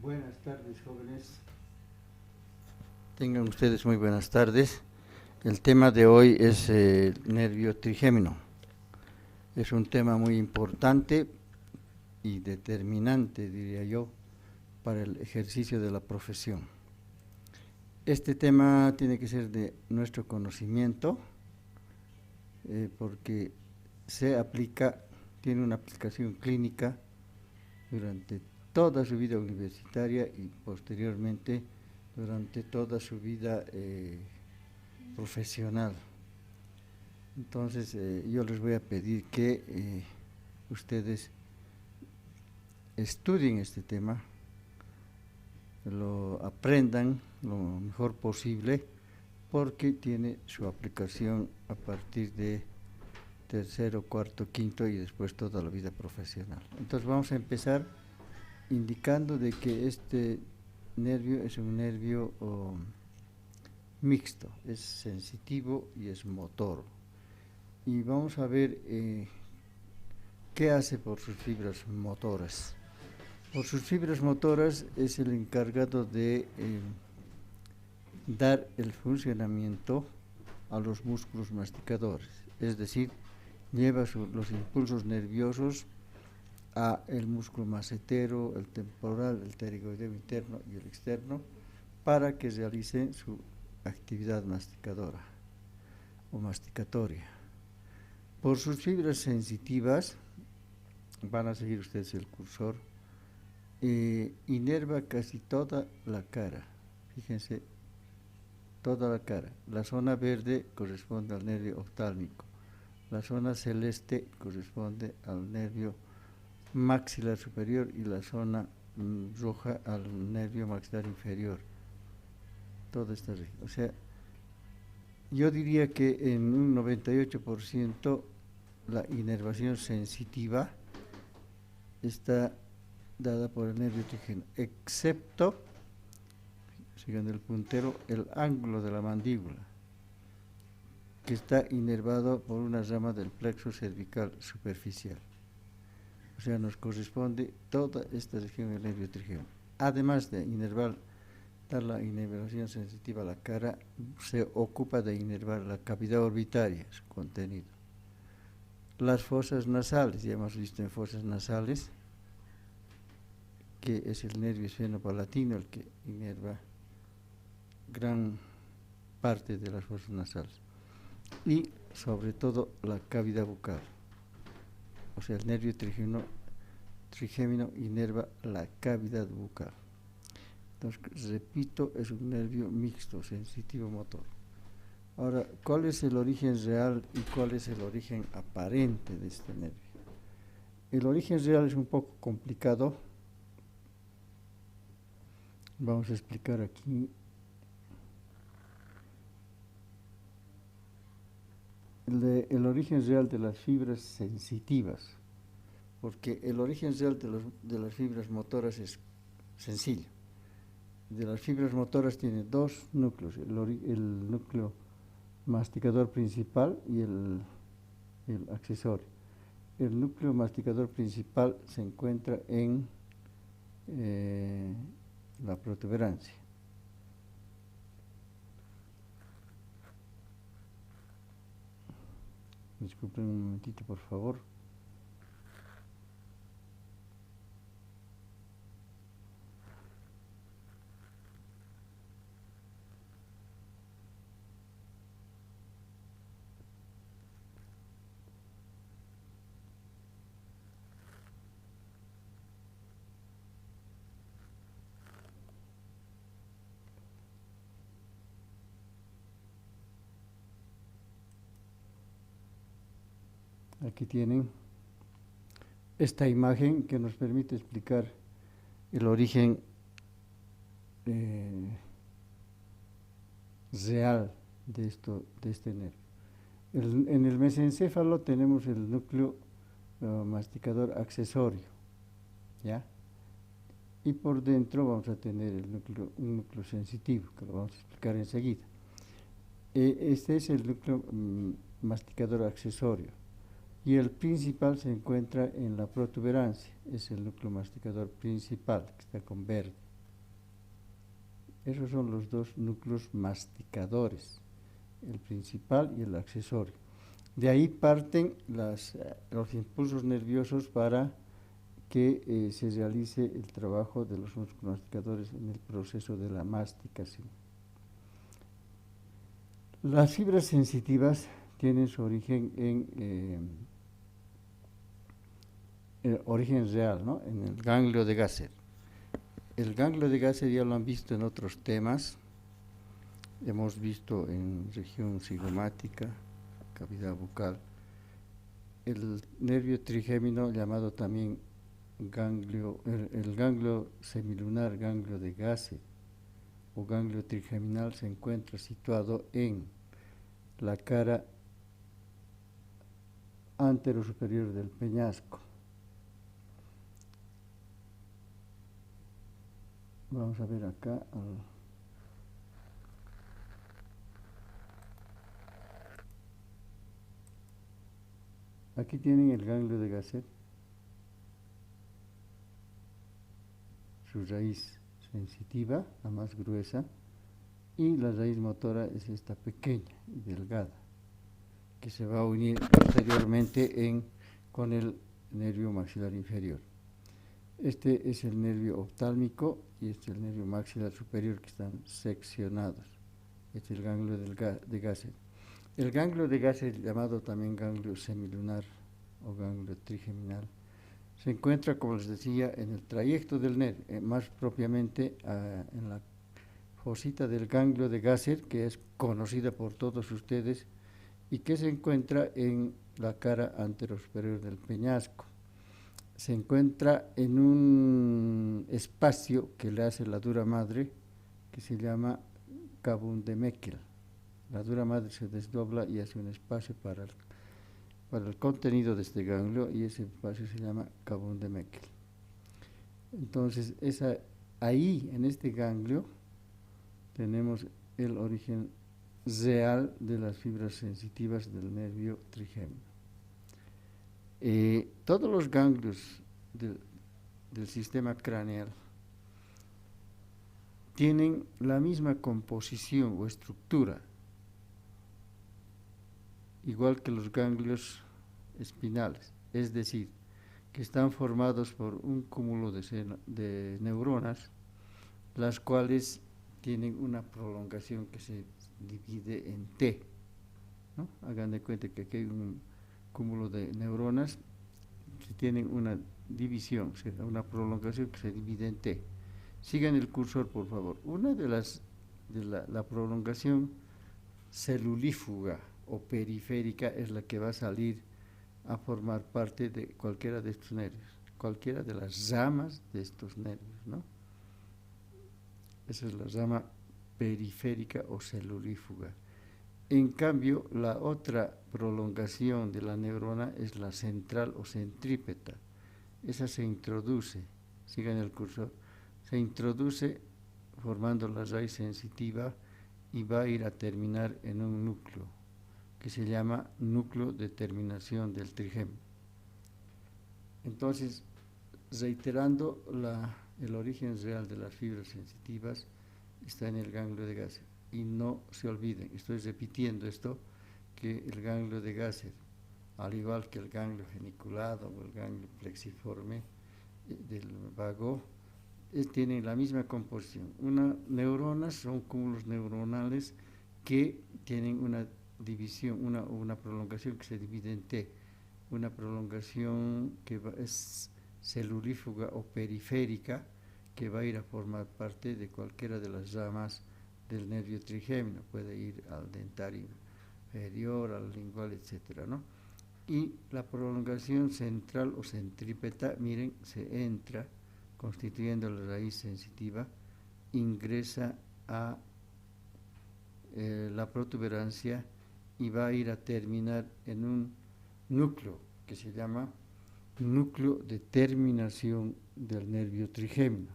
Buenas tardes, jóvenes. Tengan ustedes muy buenas tardes. El tema de hoy es el nervio trigémino. Es un tema muy importante y determinante, diría yo, para el ejercicio de la profesión. Este tema tiene que ser de nuestro conocimiento porque se aplica, tiene una aplicación clínica durante toda su vida universitaria y posteriormente durante toda su vida profesional. Entonces yo les voy a pedir que ustedes estudien este tema, lo aprendan lo mejor posible, porque tiene su aplicación a partir de tercero, cuarto, quinto y después toda la vida profesional. Entonces vamos a empezar indicando de que este nervio es un nervio mixto, es sensitivo y es motor. Y vamos a ver qué hace por sus fibras motoras. Por sus fibras motoras es el encargado de dar el funcionamiento a los músculos masticadores, es decir, lleva los impulsos nerviosos a el músculo macetero, el temporal, el pterigoideo interno y el externo, para que realicen su actividad masticadora o masticatoria. Por sus fibras sensitivas, van a seguir ustedes el cursor, inerva casi toda la cara, fíjense, toda la cara. La zona verde corresponde al nervio oftálmico, la zona celeste corresponde al nervio maxilar superior y la zona roja al nervio maxilar inferior. Toda esta región. O sea, yo diría que en un 98% la inervación sensitiva está dada por el nervio trigémino, excepto, siguiendo el puntero, el ángulo de la mandíbula, que está inervado por una rama del plexo cervical superficial. O sea, nos corresponde toda esta región del nervio trigémino. Además de dar la inervación sensitiva a la cara, se ocupa de inervar la cavidad orbitaria, su contenido. Las fosas nasales, ya hemos visto en fosas nasales, que es el nervio esfenopalatino el que inerva gran parte de las fosas nasales. Y sobre todo la cavidad bucal. O sea, el nervio trigémino inerva la cavidad bucal. Entonces, repito, es un nervio mixto, sensitivo motor. Ahora, ¿cuál es el origen real y cuál es el origen aparente de este nervio? El origen real es un poco complicado. Vamos a explicar aquí. El origen real de las fibras sensitivas, porque el origen real de las fibras motoras es sencillo. De las fibras motoras tiene dos núcleos, el núcleo masticador principal y el accesorio. El núcleo masticador principal se encuentra en la protuberancia. Disculpen un momentito, por favor. Aquí tienen esta imagen que nos permite explicar el origen real de este nervio. En el mesencéfalo tenemos el núcleo masticador accesorio, ¿ya? Y por dentro vamos a tener un núcleo sensitivo, que lo vamos a explicar enseguida. Este es el núcleo masticador accesorio. Y el principal se encuentra en la protuberancia, es el núcleo masticador principal, que está con verde. Esos son los dos núcleos masticadores, el principal y el accesorio. De ahí parten los impulsos nerviosos para que se realice el trabajo de los músculos masticadores en el proceso de la masticación. Las fibras sensitivas tienen su origen en el origen real, ¿no? En el ganglio de Gasser. El ganglio de Gasser ya lo han visto en otros temas, hemos visto en región cigomática, cavidad bucal, el nervio trigémino llamado también ganglio, el ganglio semilunar, ganglio de Gasser o ganglio trigeminal se encuentra situado en la cara antero-superior del peñasco. Vamos a ver acá. Aquí tienen el ganglio de Gasser, su raíz sensitiva, la más gruesa, y la raíz motora es esta pequeña y delgada, que se va a unir posteriormente con el nervio maxilar inferior. Este es el nervio oftálmico y este es el nervio maxilar superior, que están seccionados. Este es el ganglio de Gasser. El ganglio de Gasser, llamado también ganglio semilunar o ganglio trigeminal, se encuentra, como les decía, en el trayecto del nervio, más propiamente en la fosita del ganglio de Gasser, que es conocida por todos ustedes y que se encuentra en la cara anterosuperior del peñasco. Se encuentra en un espacio que le hace la dura madre, que se llama Kabun de Meckel. La dura madre se desdobla y hace un espacio para el contenido de este ganglio, y ese espacio se llama Kabun de Meckel. Entonces, ahí, en este ganglio, tenemos el origen real de las fibras sensitivas del nervio trigémino. Todos los ganglios del sistema craneal tienen la misma composición o estructura, igual que los ganglios espinales, es decir, que están formados por un cúmulo de neuronas, las cuales tienen una prolongación que se divide en T, ¿no? Hagan de cuenta que aquí hay un cúmulo de neuronas que tienen una división, una prolongación que se divide en T. Sigan el cursor, por favor. Una de la prolongación celulífuga o periférica es la que va a salir a formar parte de cualquiera de estos nervios, cualquiera de las ramas de estos nervios, ¿no? Esa es la rama periférica o celulífuga. En cambio, la otra prolongación de la neurona es la central o centrípeta. Esa se introduce, sigan el cursor, se introduce formando la raíz sensitiva y va a ir a terminar en un núcleo que se llama núcleo de terminación del trigémino. Entonces, reiterando, el origen real de las fibras sensitivas está en el ganglio de Gasser. Y no se olviden, estoy repitiendo esto, que el ganglio de Gasser, al igual que el ganglio geniculado o el ganglio plexiforme del vago, tienen la misma composición. Neuronas son cúmulos neuronales que tienen una división, una prolongación que se divide en T, una prolongación que es celulífuga o periférica, que va a ir a formar parte de cualquiera de las ramas del nervio trigémino, puede ir al dentario inferior, al lingual, etcétera, ¿no? Y la prolongación central o centrípeta, miren, se entra constituyendo la raíz sensitiva, ingresa a la protuberancia y va a ir a terminar en un núcleo que se llama núcleo de terminación del nervio trigémino.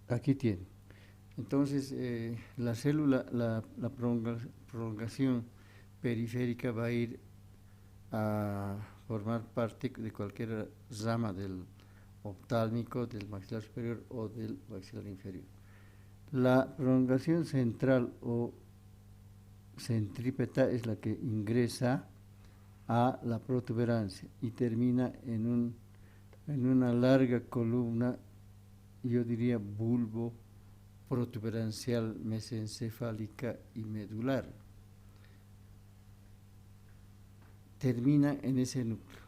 Aquí tienen. Entonces, la célula, la prolongación periférica va a ir a formar parte de cualquier rama oftálmico del maxilar superior o del maxilar inferior. La prolongación central o centrípeta es la que ingresa a la protuberancia y termina en una larga columna, yo diría bulbo protuberancial mesencefálica y medular. Termina en ese núcleo,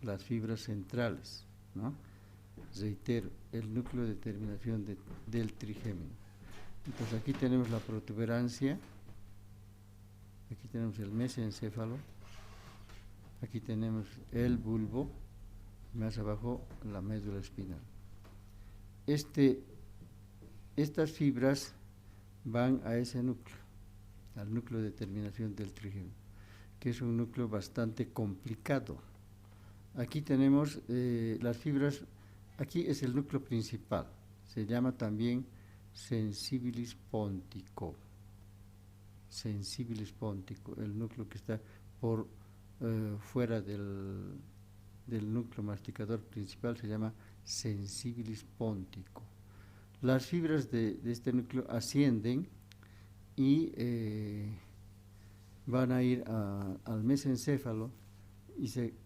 las fibras centrales, ¿no? Reitero, el núcleo de terminación del trigémino. Entonces aquí tenemos la protuberancia, aquí tenemos el mesencéfalo, aquí tenemos el bulbo, más abajo la médula espinal. Estas fibras van a ese núcleo, al núcleo de terminación del trigémino, que es un núcleo bastante complicado. Aquí tenemos las fibras, aquí es el núcleo principal, se llama también sensibilis pontico. Sensibilis pontico, el núcleo que está por fuera del núcleo masticador principal se llama sensibilis pontico. Las fibras de este núcleo ascienden y van a ir al mesencéfalo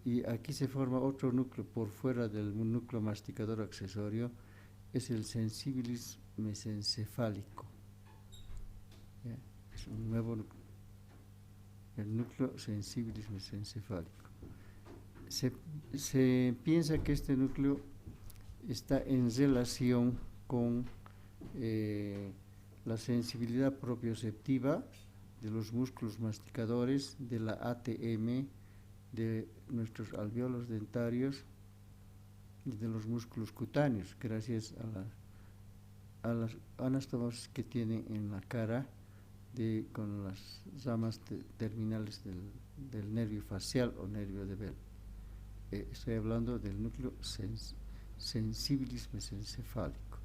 y aquí se forma otro núcleo por fuera del núcleo masticador accesorio, es el sensibilis mesencefálico. ¿Ya? Es un nuevo núcleo, el núcleo sensibilis mesencefálico. Se piensa que este núcleo está en relación con la sensibilidad propioceptiva de los músculos masticadores, de la ATM, de nuestros alvéolos dentarios y de los músculos cutáneos, gracias a las anastomosis que tienen en la cara con las ramas terminales del nervio facial o nervio de Bell. Estoy hablando del núcleo sensibilis mesencefálico.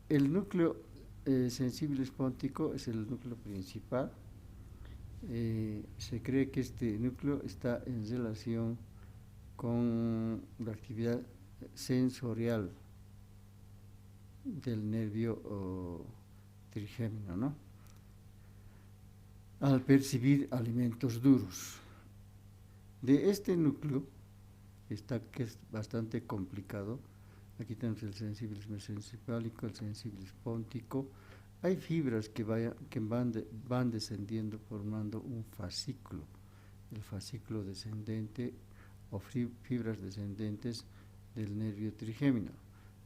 El núcleo sensibilis pontico es el núcleo principal. Se cree que este núcleo está en relación con la actividad sensorial del nervio trigémino, ¿no? Al percibir alimentos duros. De este núcleo, que es bastante complicado, aquí tenemos el sensibilis mesencefálico, el sensibilis pontico. Hay fibras que van descendiendo formando un fascículo, el fascículo descendente o fibras descendentes del nervio trigémino.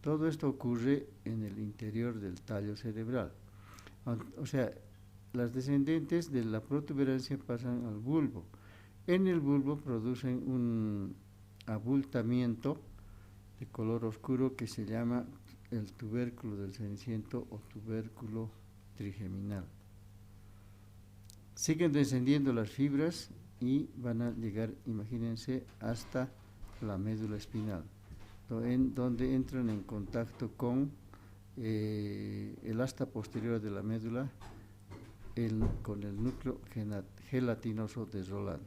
Todo esto ocurre en el interior del tallo cerebral. O sea, las descendentes de la protuberancia pasan al bulbo. En el bulbo producen un abultamiento de color oscuro que se llama el tubérculo del ceniciento o tubérculo trigeminal. Siguen descendiendo las fibras y van a llegar, imagínense, hasta la médula espinal, donde entran en contacto con el asta posterior de la médula, con el núcleo gelatinoso de Rolando.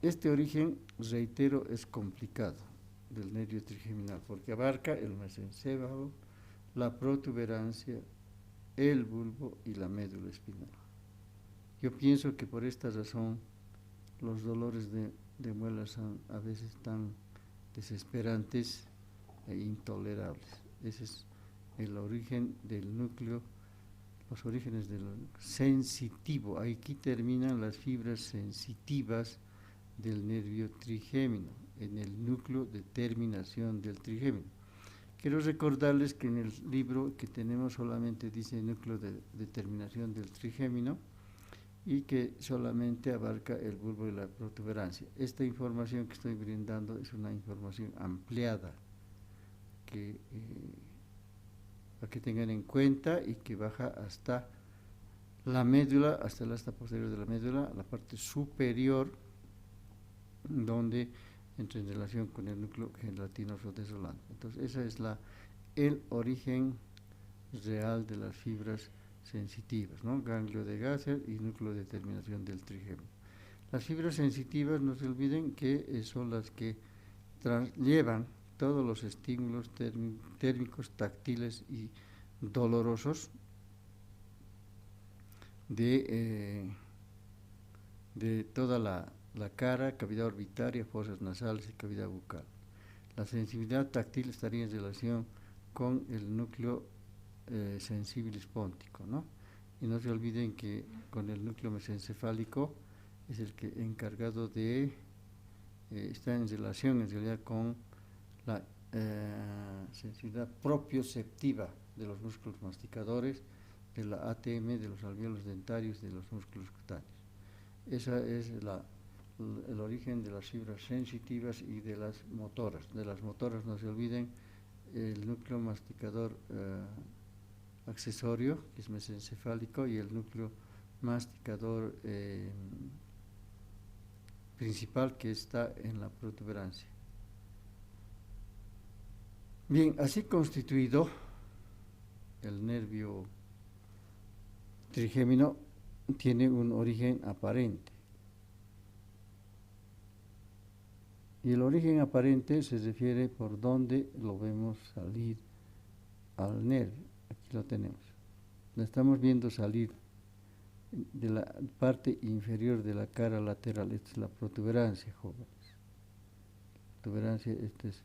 Este origen, reitero, es complicado del nervio trigeminal porque abarca el mesencéfalo, la protuberancia, el bulbo y la médula espinal. Yo pienso que por esta razón los dolores de muelas son a veces tan desesperantes e intolerables. Ese es el origen del núcleo, los orígenes del sensitivo. Aquí terminan las fibras sensitivas del nervio trigémino, en el núcleo de terminación del trigémino. Quiero recordarles que en el libro que tenemos solamente dice núcleo de terminación del trigémino y que solamente abarca el bulbo y la protuberancia. Esta información que estoy brindando es una información ampliada para que tengan en cuenta y que baja hasta la médula, hasta el asta posterior de la médula, la parte superior, donde entra en relación con el núcleo gelatinoso de Rolando. Entonces, ese es el origen real de las fibras sensitivas, ¿no? Ganglio de Gasser y núcleo de terminación del trigémino. Las fibras sensitivas, no se olviden que son las que llevan todos los estímulos térmicos, táctiles y dolorosos de toda la cara, cavidad orbitaria, fosas nasales y cavidad bucal. La sensibilidad táctil estaría en relación con el núcleo sensibilis póntico, ¿no? Y no se olviden que con el núcleo mesencefálico es el que encargado de está en relación en realidad con la sensibilidad propioceptiva de los músculos masticadores, de la ATM, de los alvéolos dentarios, de los músculos cutáneos. Ese es el origen de las fibras sensitivas y de las motoras. De las motoras no se olviden el núcleo masticador accesorio, que es mesencefálico, y el núcleo masticador principal, que está en la protuberancia. Bien, así constituido, el nervio trigémino tiene un origen aparente. Y el origen aparente se refiere por dónde lo vemos salir al nervio. Aquí lo tenemos. Lo estamos viendo salir de la parte inferior de la cara lateral. Esta es la protuberancia, jóvenes. Protuberancia, este es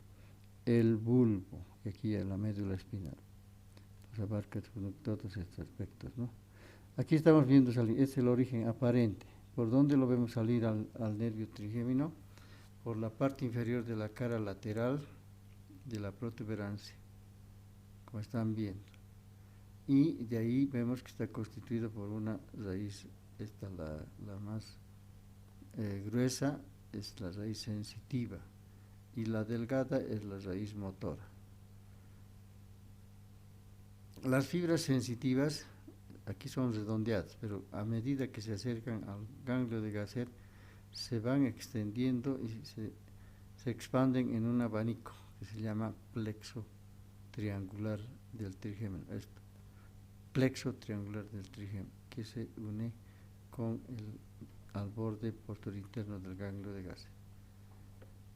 el bulbo, que aquí es la médula espinal. Pues abarca todos estos aspectos, ¿no? Aquí estamos viendo salir, este es el origen aparente. ¿Por dónde lo vemos salir al nervio trigémino? Por la parte inferior de la cara lateral de la protuberancia, como están viendo. Y de ahí vemos que está constituido por una raíz, esta la más gruesa es la raíz sensitiva y la delgada es la raíz motora. Las fibras sensitivas aquí son redondeadas, pero a medida que se acercan al ganglio de Gasser se van extendiendo y se expanden en un abanico que se llama plexo triangular del trigémino. Esto, plexo triangular del trigémino, que se une al borde posterior interno del ganglio de Gasser.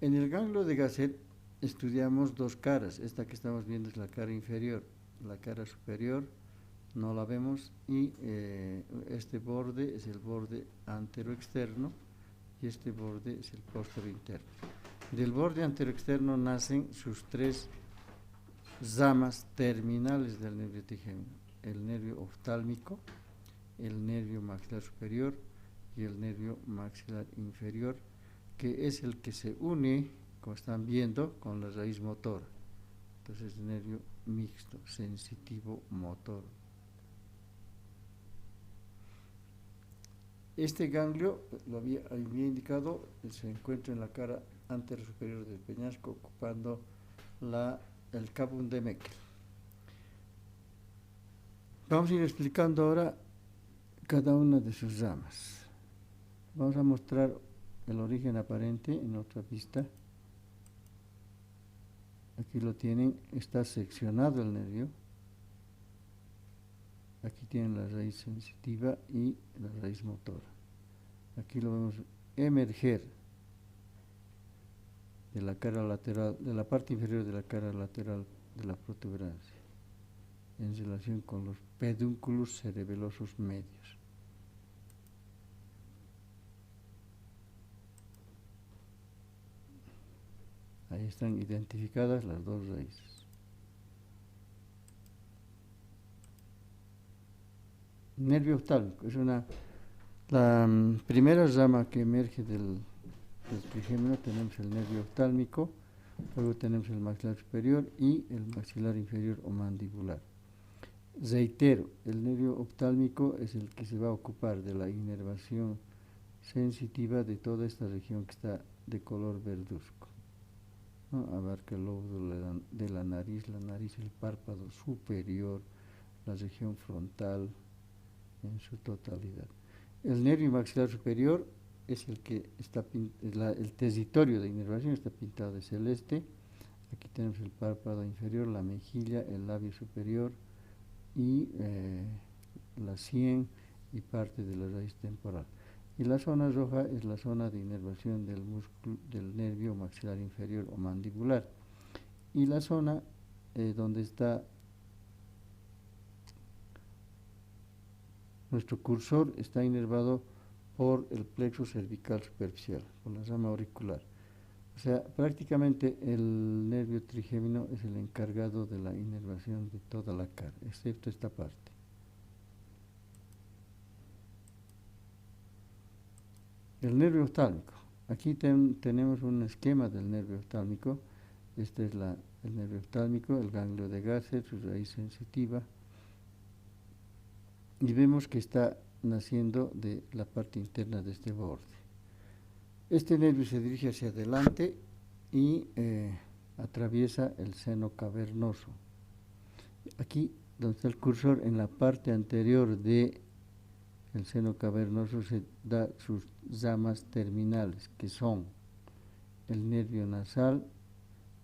En el ganglio de Gasser estudiamos dos caras. Esta que estamos viendo es la cara inferior, la cara superior no la vemos, y este borde es el borde anteroexterno y este borde es el posterior interno. Del borde anteroexterno nacen sus tres ramas terminales del nervio trigémino: el nervio oftálmico, el nervio maxilar superior y el nervio maxilar inferior, que es el que se une, como están viendo, con la raíz motora. Entonces, nervio mixto, sensitivo, motor. Este ganglio, lo había indicado, se encuentra en la cara anterosuperior del peñasco, ocupando el caput de Meckel. Vamos a ir explicando ahora cada una de sus ramas. Vamos a mostrar el origen aparente en otra vista. Aquí lo tienen, está seccionado el nervio. Aquí tienen la raíz sensitiva y la raíz motora. Aquí lo vemos emerger de la cara lateral, de la parte inferior de la cara lateral de la protuberancia, en relación con los pedúnculos cerebelosos medios. Ahí están identificadas las dos raíces. Nervio oftálmico es la primera rama que emerge del trigémino. Tenemos el nervio oftálmico, luego tenemos el maxilar superior y el maxilar inferior o mandibular. Reitero, el nervio oftálmico es el que se va a ocupar de la inervación sensitiva de toda esta región que está de color verduzco, ¿no? Abarca el lóbulo de la nariz, el párpado superior, la región frontal en su totalidad. El nervio maxilar superior es el que está el territorio de inervación está pintado de celeste. Aquí tenemos el párpado inferior, la mejilla, el labio superior y la sien y parte de la raíz temporal. Y la zona roja es la zona de inervación del músculo del nervio maxilar inferior o mandibular. Y la zona donde está nuestro cursor está inervado por el plexo cervical superficial, por la rama auricular. O sea, prácticamente el nervio trigémino es el encargado de la inervación de toda la cara, excepto esta parte. El nervio oftálmico. Aquí tenemos un esquema del nervio oftálmico. Este es el nervio oftálmico, el ganglio de Gasser, su raíz sensitiva. Y vemos que está naciendo de la parte interna de este borde. Este nervio se dirige hacia adelante y atraviesa el seno cavernoso. Aquí, donde está el cursor, en la parte anterior del seno cavernoso se da sus ramas terminales, que son el nervio nasal,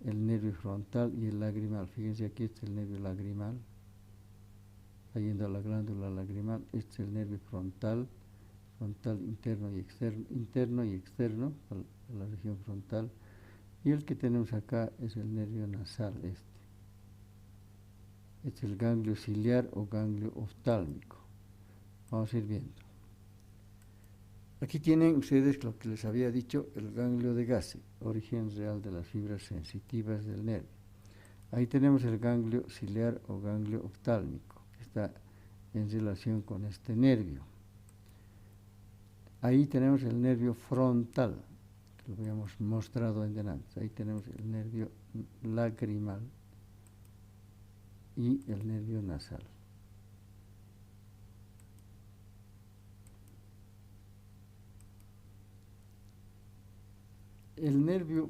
el nervio frontal y el lagrimal. Fíjense, aquí está el nervio lagrimal, está yendo a la glándula lagrimal. Este es el nervio frontal interno y externo, a la región frontal. Y el que tenemos acá es el nervio nasal, este es el ganglio ciliar o ganglio oftálmico. Vamos a ir viendo. Aquí tienen ustedes lo que les había dicho, el ganglio de Gasser, origen real de las fibras sensitivas del nervio. Ahí tenemos el ganglio ciliar o ganglio oftálmico, que está en relación con este nervio. Ahí tenemos el nervio frontal, que lo habíamos mostrado en delante. Ahí tenemos el nervio lagrimal y el nervio nasal. El nervio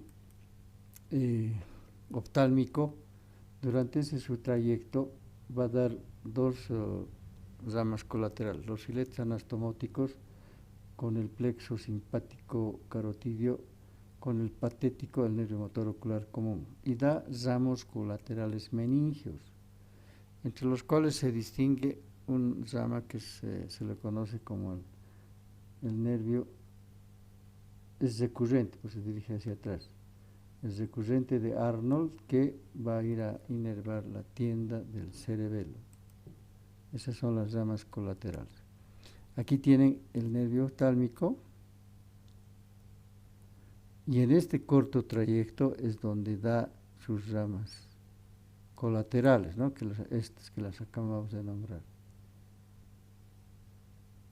oftálmico, durante su trayecto, va a dar dos ramas colaterales, los filetes anastomóticos con el plexo simpático carotidio, con el patético, el nervio motor ocular común, y da ramos colaterales meningios, entre los cuales se distingue un rama que se le conoce como el nervio es recurrente, pues se dirige hacia atrás, el recurrente de Arnold, que va a ir a inervar la tienda del cerebelo. Esas son las ramas colaterales. Aquí tienen el nervio oftálmico, y en este corto trayecto es donde da sus ramas colaterales, ¿no? Estas que las acabamos de nombrar.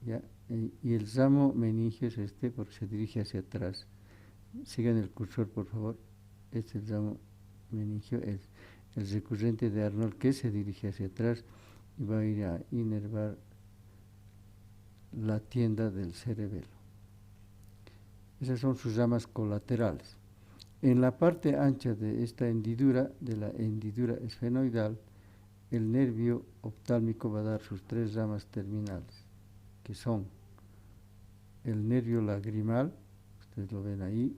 ¿Ya? Y el ramo meningio es este, porque se dirige hacia atrás. Sigan el cursor, por favor. Este ramo meningio es el recurrente de Arnold, que se dirige hacia atrás y va a ir a inervar la tienda del cerebelo. Esas son sus ramas colaterales. En la parte ancha de esta hendidura, de la hendidura esfenoidal, el nervio oftálmico va a dar sus tres ramas terminales, que son el nervio lagrimal, ustedes lo ven ahí,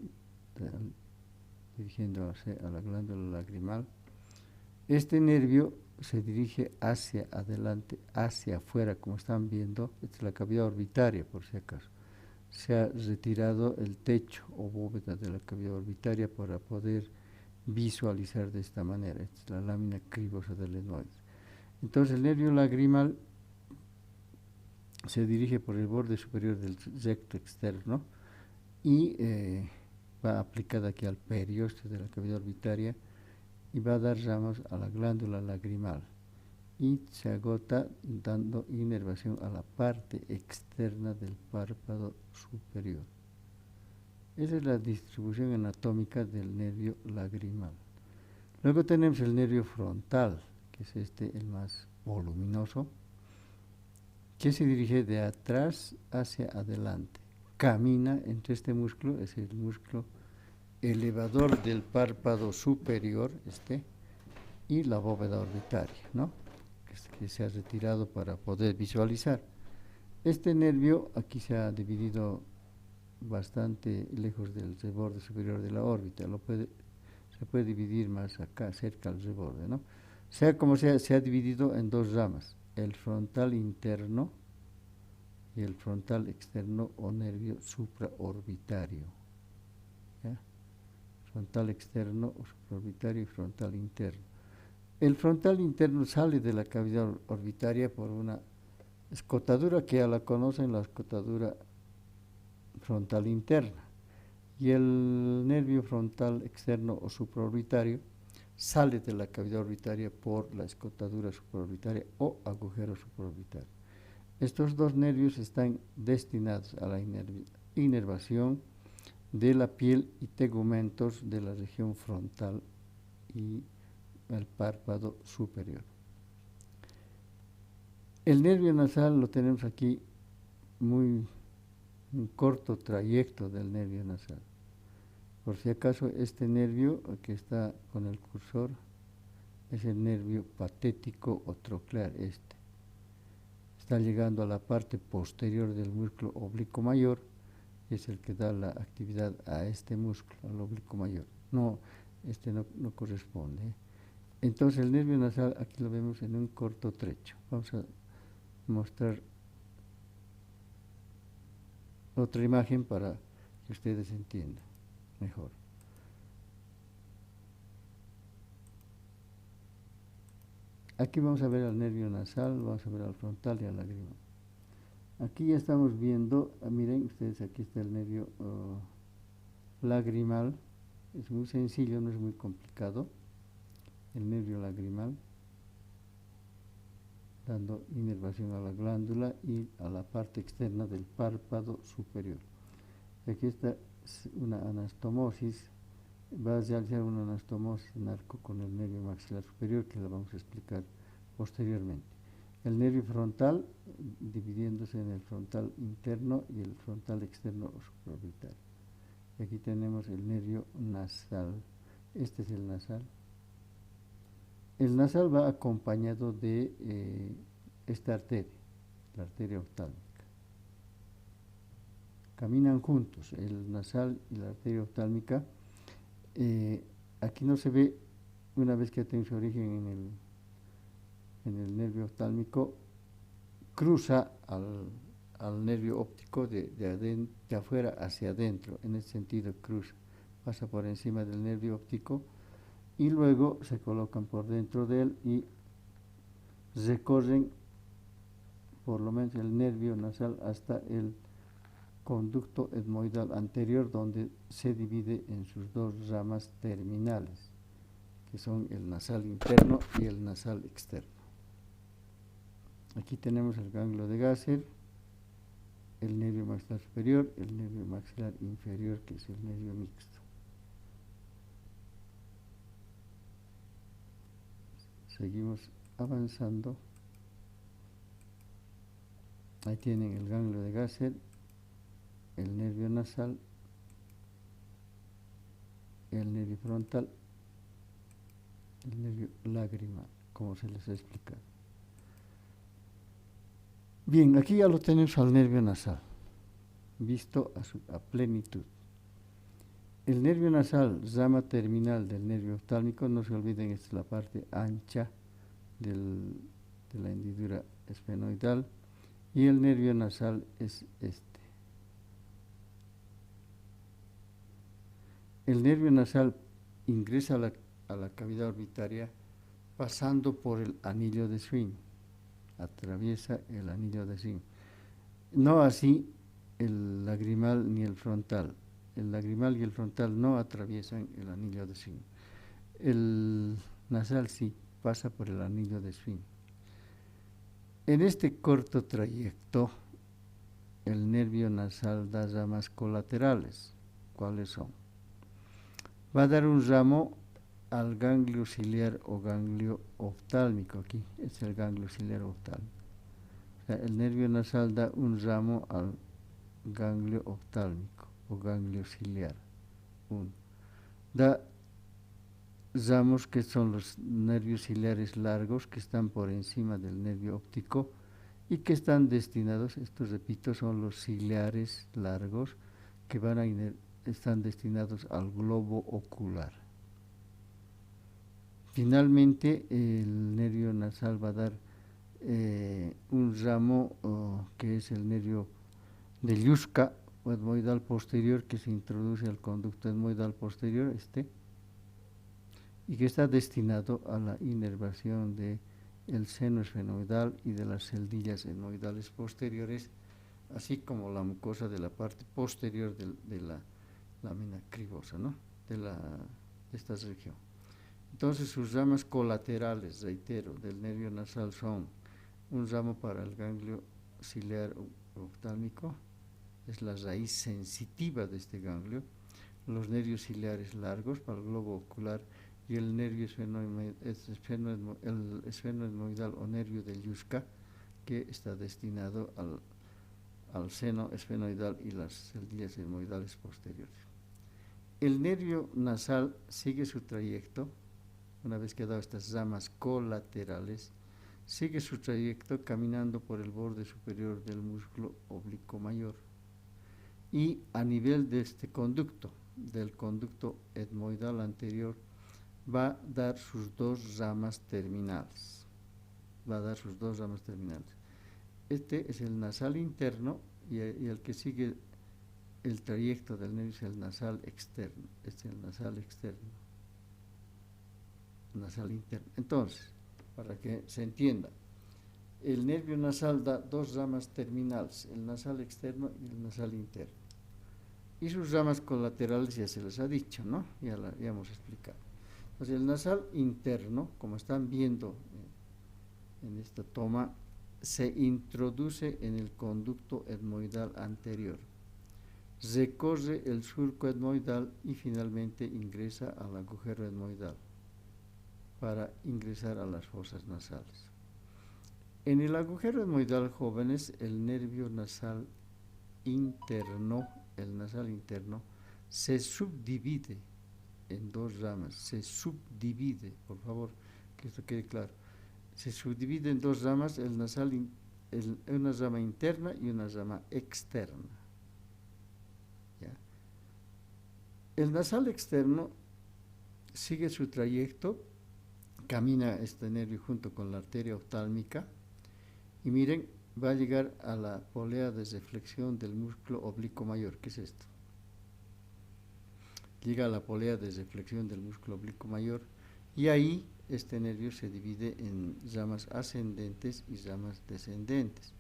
dirigiéndose a la glándula lagrimal. Este nervio se dirige hacia adelante, hacia afuera, como están viendo. Esta es la cavidad orbitaria, por si acaso. Se ha retirado el techo o bóveda de la cavidad orbitaria para poder visualizar de esta manera. Esta es la lámina cribosa del etmoides. Entonces el nervio lagrimal se dirige por el borde superior del recto externo y va aplicada aquí al periósteo de la cavidad orbitaria y va a dar ramas a la glándula lagrimal y se agota dando inervación a la parte externa del párpado superior. Esa es la distribución anatómica del nervio lagrimal. Luego tenemos el nervio frontal, que es el más voluminoso, que se dirige de atrás hacia adelante. Camina entre este músculo, es el músculo elevador del párpado superior, y la bóveda orbitaria, ¿no? Que se ha retirado para poder visualizar. Este nervio aquí se ha dividido bastante lejos del reborde superior de la órbita, se puede dividir más acá, cerca al reborde, ¿no? Sea como sea, se ha dividido en dos ramas, el frontal interno y el frontal externo o nervio supraorbitario. ¿Ya? Frontal externo o supraorbitario y frontal interno. El frontal interno sale de la cavidad orbitaria por una escotadura que ya la conocen, la escotadura frontal interna, y el nervio frontal externo o supraorbitario sale de la cavidad orbitaria por la escotadura supraorbitaria o agujero supraorbitario. Estos dos nervios están destinados a la inervación de la piel y tegumentos de la región frontal y el párpado superior. El nervio nasal lo tenemos aquí, un corto trayecto del nervio nasal. Por si acaso, este nervio que está con el cursor es el nervio patético o troclear. Está llegando a la parte posterior del músculo oblicuo mayor, y es el que da la actividad a este músculo, al oblicuo mayor. No, no corresponde. Entonces el nervio nasal aquí lo vemos en un corto trecho. Vamos a mostrar otra imagen para que ustedes entiendan mejor. Aquí vamos a ver al nervio nasal, vamos a ver al frontal y al lagrimal. Aquí ya estamos viendo, miren ustedes, aquí está el nervio lagrimal. Es muy sencillo, no es muy complicado. El nervio lagrimal, dando inervación a la glándula y a la parte externa del párpado superior. Aquí está una anastomosis, va a realizar una anastomosis en arco con el nervio maxilar superior, que la vamos a explicar posteriormente. El nervio frontal, dividiéndose en el frontal interno y el frontal externo o supraorbitario. Aquí tenemos el nervio nasal, este es el nasal. El nasal va acompañado de esta arteria, la arteria oftálmica. Caminan juntos, el nasal y la arteria oftálmica. Aquí no se ve, una vez que tiene su origen en el nervio oftálmico, cruza al nervio óptico de afuera hacia adentro, en ese sentido cruza, pasa por encima del nervio óptico y luego se colocan por dentro de él y recorren por lo menos el nervio nasal hasta el conducto etmoidal anterior, donde se divide en sus dos ramas terminales, que son el nasal interno y el nasal externo. Aquí tenemos el ganglio de Gasser, el nervio maxilar superior, el nervio maxilar inferior, que es el nervio mixto. Seguimos avanzando. Ahí tienen el ganglio de Gasser, el nervio nasal, el nervio frontal, el nervio lagrimal, como se les ha explicado. Bien, aquí ya lo tenemos al nervio nasal, visto a plenitud. El nervio nasal, rama terminal del nervio oftálmico, no se olviden, esta es la parte ancha de la hendidura esfenoidal, y el nervio nasal es este. El nervio nasal ingresa a la cavidad orbitaria pasando por el anillo de Swing, atraviesa el anillo de Swing. No así el lagrimal ni el frontal. El lagrimal y el frontal no atraviesan el anillo de Swing. El nasal sí pasa por el anillo de Swing. En este corto trayecto, el nervio nasal da ramas colaterales. ¿Cuáles son? Va a dar un ramo al ganglio ciliar o ganglio oftálmico. Aquí es el ganglio ciliar oftálmico. O sea, el nervio nasal da un ramo al ganglio oftálmico o ganglio ciliar. Da ramos que son los nervios ciliares largos, que están por encima del nervio óptico y que están destinados, esto repito, son los ciliares largos que están destinados al globo ocular. Finalmente, el nervio nasal va a dar un ramo que es el nervio de Llushka o etmoidal posterior, que se introduce al conducto etmoidal posterior, y que está destinado a la inervación del seno esfenoidal y de las celdillas etmoidales posteriores, así como la mucosa de la parte posterior de la lámina cribosa, ¿no? de esta región. Entonces, sus ramas colaterales, reitero, del nervio nasal son un ramo para el ganglio ciliar oftálmico, es la raíz sensitiva de este ganglio, los nervios ciliares largos para el globo ocular y el nervio esfenoetmoidal o nervio de Llushka, que está destinado al seno esfenoidal y las celdillas etmoidales posteriores. El nervio nasal sigue su trayecto, una vez que ha dado estas ramas colaterales, sigue su trayecto caminando por el borde superior del músculo oblicuo mayor y a nivel de este conducto, del conducto etmoidal anterior, va a dar sus dos ramas terminales. Este es el nasal interno y el que sigue el trayecto del nervio es el nasal externo. Este es el nasal externo. Nasal interno. Entonces, para que se entienda, el nervio nasal da dos ramas terminales, el nasal externo y el nasal interno. Y sus ramas colaterales ya se les ha dicho, ¿no? Ya hemos explicado. Entonces, el nasal interno, como están viendo en esta toma, se introduce en el conducto etmoidal anterior, recorre el surco etmoidal y finalmente ingresa al agujero etmoidal para ingresar a las fosas nasales. En el agujero etmoidal, jóvenes, el nervio nasal interno, se subdivide en dos ramas, por favor, que esto quede claro, se subdivide en dos ramas, una rama interna y una rama externa. ¿Ya? El nasal externo sigue su trayecto, camina este nervio junto con la arteria oftálmica y miren, va a llegar a la polea de reflexión del músculo oblicuo mayor. ¿Qué es esto? Llega a la polea de reflexión del músculo oblicuo mayor y ahí este nervio se divide en ramas ascendentes y ramas descendentes.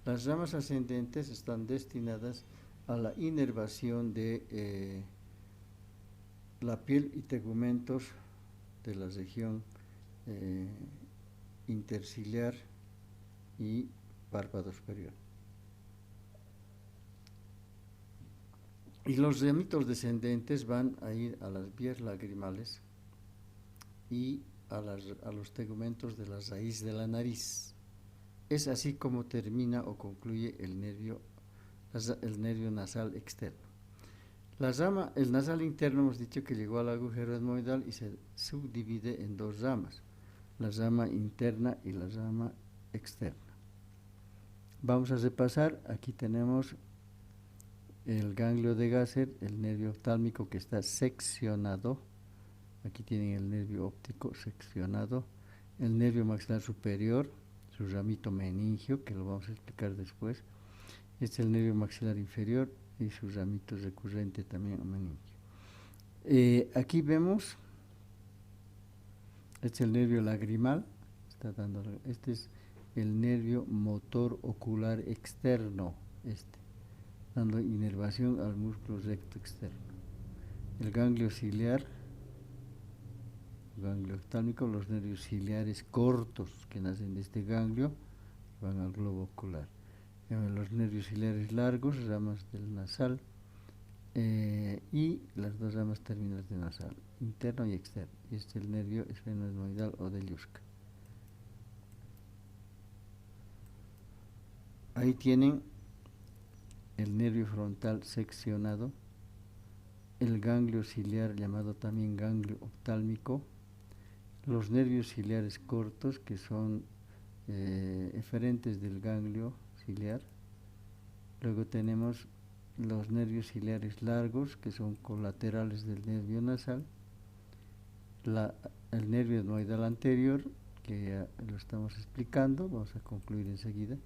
Las ramas ascendentes están destinadas a la inervación de la piel y tegumentos de la región interciliar y párpado superior. Y los ramitos descendentes van a ir a las vías lagrimales y a los tegumentos de la raíz de la nariz. Es así como termina o concluye el nervio nasal externo. El nasal interno hemos dicho que llegó al agujero etmoidal y se subdivide en dos ramas, la rama interna y la rama externa. Vamos a repasar, aquí tenemos el ganglio de Gasser, el nervio oftálmico que está seccionado, aquí tienen el nervio óptico seccionado, el nervio maxilar superior, su ramito meningio, que lo vamos a explicar después, este es el nervio maxilar inferior y su ramito recurrente también meningio. Aquí vemos, este es el nervio lagrimal, este es el nervio motor ocular externo, dando inervación al músculo recto externo. El ganglio ciliar, ganglio oftálmico, los nervios ciliares cortos que nacen de este ganglio van al globo ocular. Los nervios ciliares largos, ramas del nasal, y las dos ramas terminales del nasal, interno y externo. Y este es el nervio esfenoetmoidal o de Llushka. Ahí tienen el nervio frontal seccionado, el ganglio ciliar llamado también ganglio oftálmico, los nervios ciliares cortos que son eferentes del ganglio ciliar, luego tenemos los nervios ciliares largos que son colaterales del nervio nasal, el nervio etmoidal anterior que ya lo estamos explicando, vamos a concluir enseguida.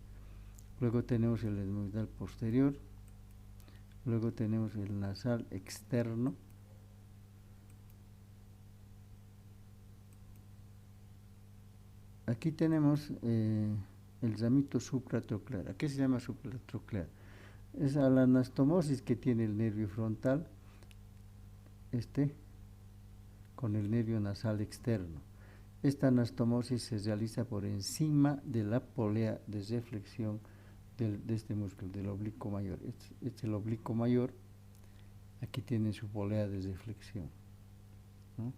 Luego tenemos el etmoidal posterior, luego tenemos el nasal externo, aquí tenemos el ramito supratroclear. ¿A qué se llama supratroclear? Es a la anastomosis que tiene el nervio frontal, con el nervio nasal externo. Esta anastomosis se realiza por encima de la polea de reflexión de este músculo, del oblicuo mayor. Este es el oblicuo mayor, aquí tiene su polea de reflexión, ¿no?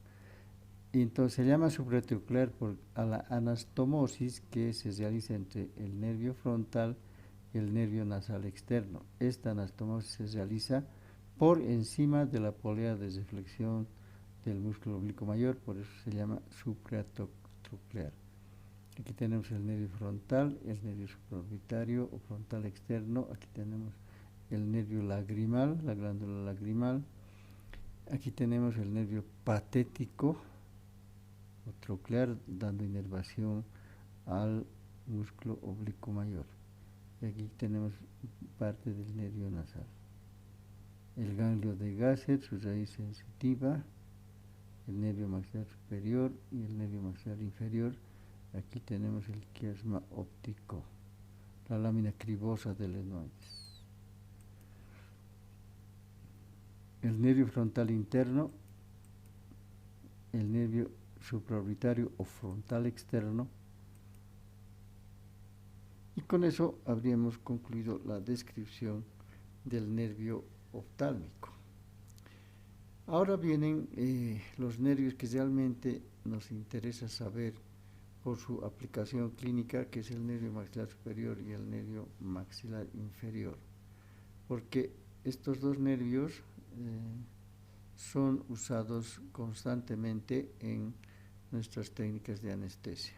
Y entonces se llama supratroclear por a la anastomosis que se realiza entre el nervio frontal y el nervio nasal externo. Esta anastomosis se realiza por encima de la polea de reflexión del músculo oblicuo mayor, por eso se llama supratroclear. Aquí tenemos el nervio frontal, el nervio supraorbitario o frontal externo. Aquí tenemos el nervio lagrimal, la glándula lagrimal. Aquí tenemos el nervio patético o troclear, dando inervación al músculo oblicuo mayor. Y aquí tenemos parte del nervio nasal. El ganglio de Gasser, su raíz sensitiva, el nervio maxilar superior y el nervio maxilar inferior. Aquí tenemos el quiasma óptico, la lámina cribosa del etmoides. El nervio frontal interno, el nervio supraorbitario o frontal externo. Y con eso habríamos concluido la descripción del nervio oftálmico. Ahora vienen los nervios que realmente nos interesa saber por su aplicación clínica, que es el nervio maxilar superior y el nervio maxilar inferior, porque estos dos nervios son usados constantemente en nuestras técnicas de anestesia.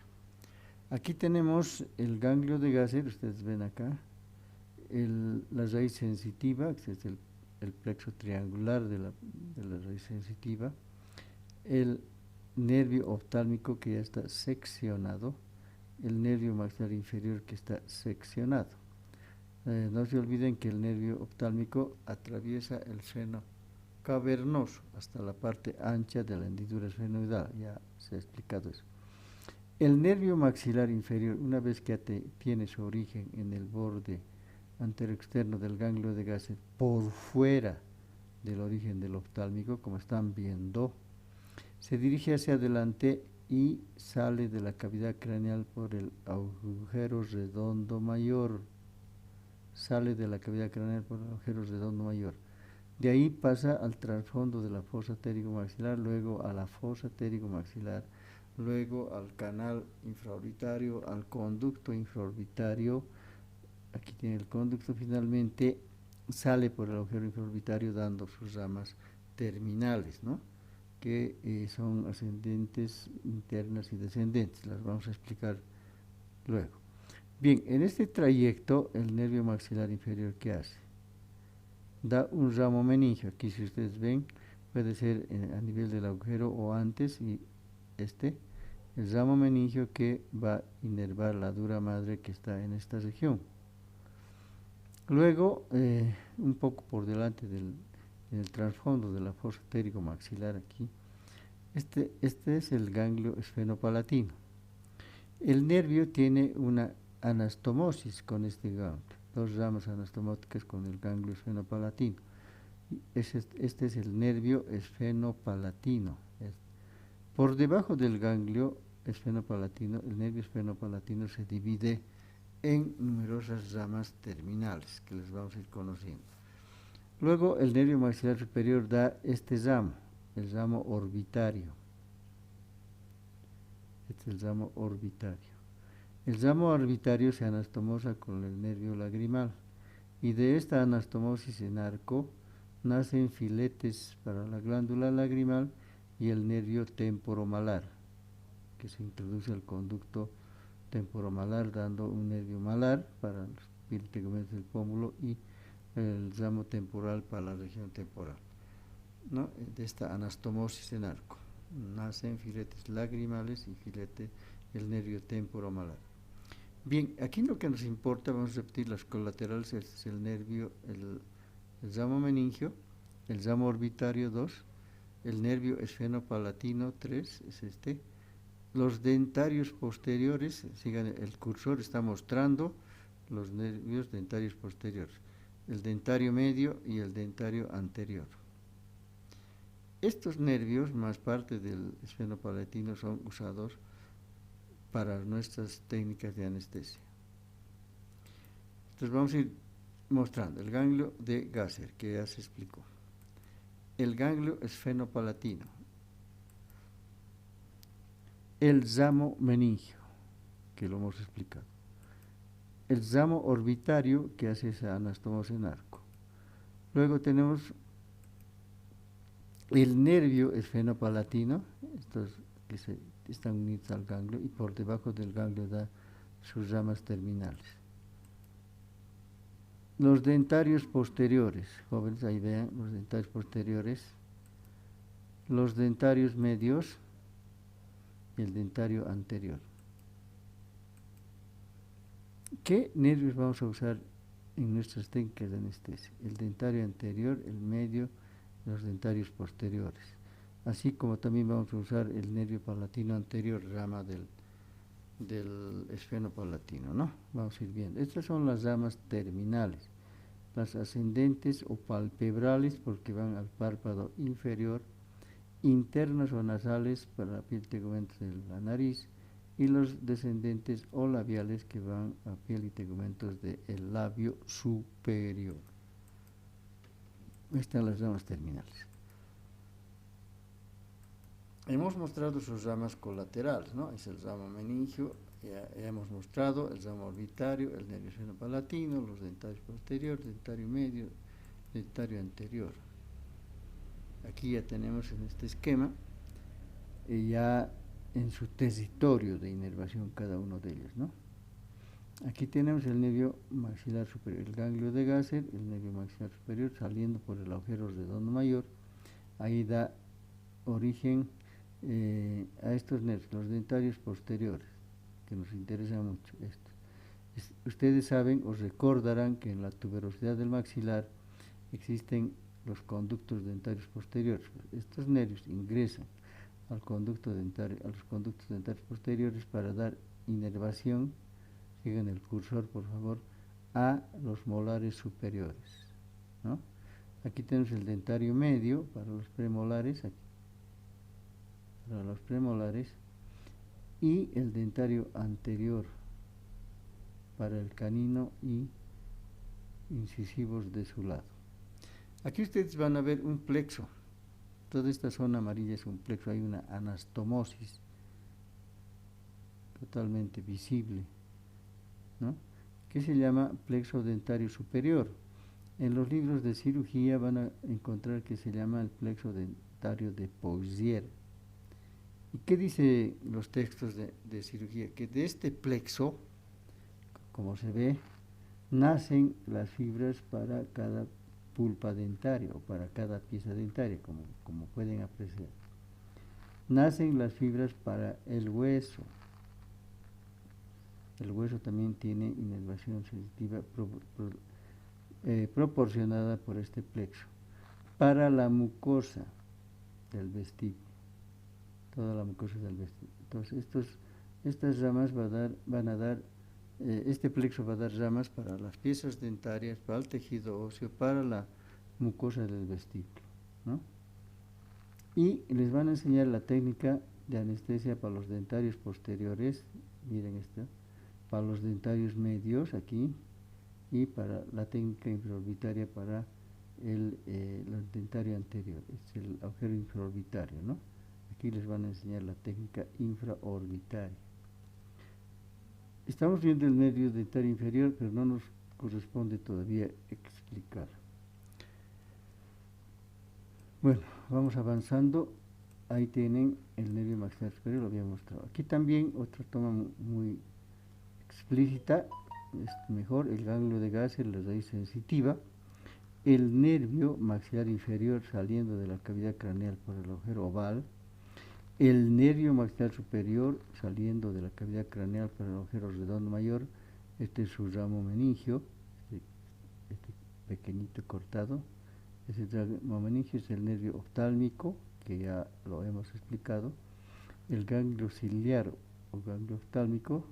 Aquí tenemos el ganglio de Gasser, ustedes ven acá, la raíz sensitiva, que es el plexo triangular de la raíz sensitiva, el nervio oftálmico que ya está seccionado, el nervio maxilar inferior que está seccionado. No se olviden que el nervio oftálmico atraviesa el seno cavernoso hasta la parte ancha de la hendidura esfenoidal, ya se ha explicado eso. El nervio maxilar inferior, una vez que tiene su origen en el borde anteroexterno del ganglio de Gasser, por fuera del origen del oftálmico, como están viendo, se dirige hacia adelante y sale de la cavidad craneal por el agujero redondo mayor. Sale de la cavidad craneal por el agujero redondo mayor. De ahí pasa al trasfondo de la fosa pterigomaxilar, luego a la fosa pterigomaxilar, luego al canal infraorbitario, al conducto infraorbitario. Aquí tiene el conducto, finalmente sale por el agujero infraorbitario dando sus ramas terminales, ¿no? Que son ascendentes, internas y descendentes, las vamos a explicar luego. Bien, en este trayecto, el nervio maxilar inferior, ¿qué hace? Da un ramo meningio, aquí si ustedes ven, puede ser a nivel del agujero o antes, y el ramo meningio que va a inervar la dura madre que está en esta región. Luego, un poco por delante en el trasfondo de la fosa pterigomaxilar aquí, este es el ganglio esfenopalatino. El nervio tiene una anastomosis con este ganglio, dos ramas anastomóticas con el ganglio esfenopalatino. Este es el nervio esfenopalatino. Por debajo del ganglio esfenopalatino, el nervio esfenopalatino se divide en numerosas ramas terminales que les vamos a ir conociendo. Luego el nervio maxilar superior da este ramo, el ramo orbitario. Este es el ramo orbitario. El ramo orbitario se anastomosa con el nervio lagrimal y de esta anastomosis en arco nacen filetes para la glándula lagrimal y el nervio temporomalar, que se introduce al conducto temporomalar dando un nervio malar para los tegamentos del pómulo y el ramo temporal para la región temporal, ¿no? De esta anastomosis en arco nacen filetes lagrimales y el nervio temporomalar. Bien, aquí lo que nos importa, vamos a repetir las colaterales, es el nervio, el ramo meningio, el ramo orbitario 2, el nervio esfenopalatino 3, es este. Los dentarios posteriores, sigan, el cursor está mostrando los nervios dentarios posteriores, el dentario medio y el dentario anterior. Estos nervios, más parte del esfenopalatino, son usados para nuestras técnicas de anestesia. Entonces vamos a ir mostrando el ganglio de Gasser, que ya se explicó. El ganglio esfenopalatino, el ramo meningio, que lo hemos explicado, el ramo orbitario, que hace esa anastomosis en arco. Luego tenemos el nervio esfenopalatino, estos que están unidos al ganglio, y por debajo del ganglio da sus ramas terminales. Los dentarios posteriores, jóvenes, ahí vean los dentarios posteriores, los dentarios medios y el dentario anterior. ¿Qué nervios vamos a usar en nuestras técnicas de anestesia? El dentario anterior, el medio, los dentarios posteriores, así como también vamos a usar el nervio palatino anterior, rama del esfenopalatino, ¿no? Vamos a ir viendo. Estas son las ramas terminales, las ascendentes o palpebrales porque van al párpado inferior, internas o nasales para la piel y tegumentos de la nariz, y los descendentes o labiales que van a piel y tegumentos del labio superior. Están las ramas terminales. Hemos mostrado sus ramas colaterales, ¿no? Es el ramo meningio, ya hemos mostrado el ramo orbitario, el nervio esfenopalatino, los dentarios posteriores, dentario medio, dentario anterior. Aquí ya tenemos en este esquema, ya en su territorio de inervación cada uno de ellos, ¿no? Aquí tenemos el nervio maxilar superior, el ganglio de Gasser, el nervio maxilar superior saliendo por el agujero redondo mayor, ahí da origen a estos nervios, los dentarios posteriores, que nos interesa mucho esto. Ustedes saben o recordarán que en la tuberosidad del maxilar existen los conductos dentarios posteriores. Estos nervios ingresan al conducto dentario, a los conductos dentarios posteriores para dar inervación, sigan el cursor por favor, a los molares superiores, ¿no? Aquí tenemos el dentario medio para los premolares, aquí, para los premolares, y el dentario anterior para el canino y incisivos de su lado. Aquí ustedes van a ver un plexo, toda esta zona amarilla es un plexo, hay una anastomosis totalmente visible, ¿no? Que se llama plexo dentario superior. En los libros de cirugía van a encontrar que se llama el plexo dentario de Poussier. ¿Y qué dice los textos de cirugía? Que de este plexo, como se ve, nacen las fibras para cada pulpa dentaria o para cada pieza dentaria, como pueden apreciar. Nacen las fibras para el hueso. El hueso también tiene inervación sensitiva proporcionada por este plexo. Para la mucosa del vestíbulo, toda la mucosa del vestíbulo. Entonces, estas ramas van a dar, este plexo va a dar ramas para las piezas dentarias, para el tejido óseo, para la mucosa del vestíbulo, ¿no? Y les van a enseñar la técnica de anestesia para los dentarios posteriores, miren esto, para los dentarios medios aquí, y para la técnica infraorbitaria para el dentario anterior, es el agujero infraorbitario, ¿no? Aquí les van a enseñar la técnica infraorbitaria. Estamos viendo el nervio dentario inferior, pero no nos corresponde todavía explicar. Bueno, vamos avanzando. Ahí tienen el nervio maxilar superior, lo había mostrado. Aquí también otra toma muy explícita, es mejor, el ganglio de Gasser, la raíz sensitiva, el nervio maxilar inferior saliendo de la cavidad craneal por el agujero oval, El nervio maxilar superior, saliendo de la cavidad craneal para el agujero redondo mayor, este es su ramo meningio, este pequeñito cortado. Ese ramo meningio es el nervio oftálmico, que ya lo hemos explicado. El ganglio ciliar o ganglio oftálmico,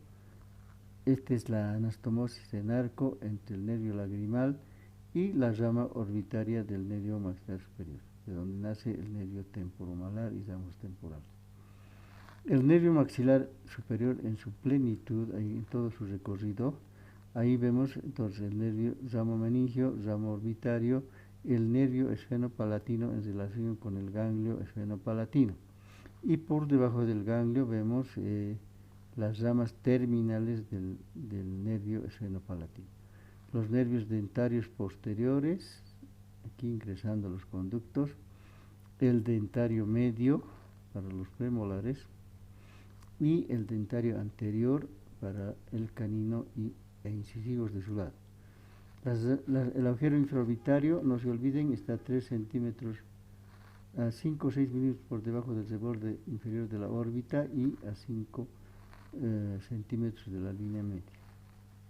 esta es la anastomosis en arco entre el nervio lagrimal y la rama orbitaria del nervio maxilar superior, de donde nace el nervio temporomalar y ramos temporales. El nervio maxilar superior en su plenitud, ahí en todo su recorrido, ahí vemos entonces el nervio ramo meningio, ramo orbitario, el nervio esfenopalatino en relación con el ganglio esfenopalatino. Y por debajo del ganglio vemos las ramas terminales del nervio esfenopalatino. Los nervios dentarios posteriores, aquí ingresando los conductos, el dentario medio para los premolares y el dentario anterior para el canino e incisivos de su lado. El agujero infraorbitario, no se olviden, está a 3 centímetros, a 5 o 6 milímetros por debajo del reborde inferior de la órbita y a 5 centímetros de la línea media,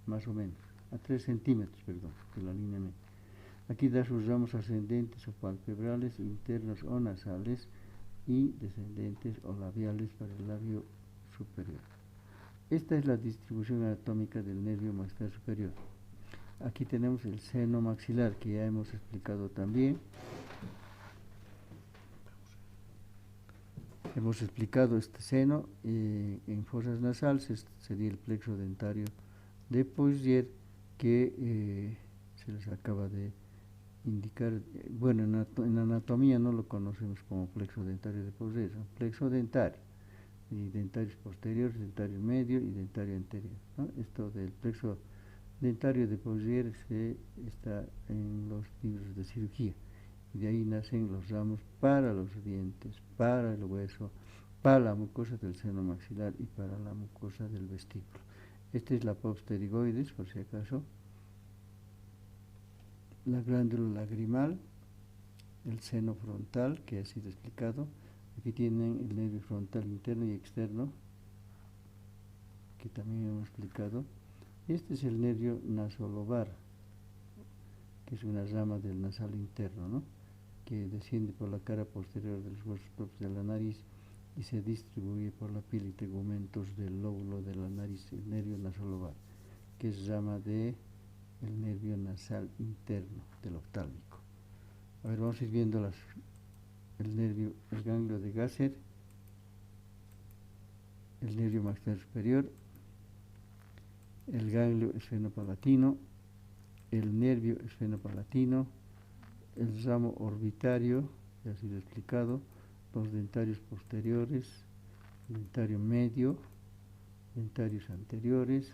más o menos, a 3 centímetros, perdón, de la línea media. Aquí da sus ramos ascendentes o palpebrales, internos o nasales y descendentes o labiales para el labio superior. Esta es la distribución anatómica del nervio maxilar superior. Aquí tenemos el seno maxilar, que ya hemos explicado también. Hemos explicado este seno en fosas nasales, sería el plexo dentario de Poicier, que se les acaba de indicar. Bueno, en anatomía no lo conocemos como plexo dentario de Poicier, es un plexo dentario, y dentarios posteriores, dentario medio y dentario anterior, ¿no? Esto del plexo dentario de Poicier está en los libros de cirugía. Y de ahí nacen los ramos para los dientes, para el hueso, para la mucosa del seno maxilar y para la mucosa del vestíbulo. Esta es la posterioides, por si acaso, la glándula lagrimal, el seno frontal, que ha sido explicado. Aquí tienen el nervio frontal interno y externo, que también hemos explicado. Este es el nervio nasolobar, que es una rama del nasal interno, ¿no?, que desciende por la cara posterior de los huesos propios de la nariz y se distribuye por la piel y tegumentos del lóbulo de la nariz, el nervio nasolobar, que es rama del nervio nasal interno del oftálmico. A ver, vamos a ir viendo el ganglio de Gasser, el nervio maxilar superior, el ganglio esfenopalatino, el nervio esfenopalatino, el ramo orbitario, ya ha sido explicado, los dentarios posteriores, dentario medio, dentarios anteriores,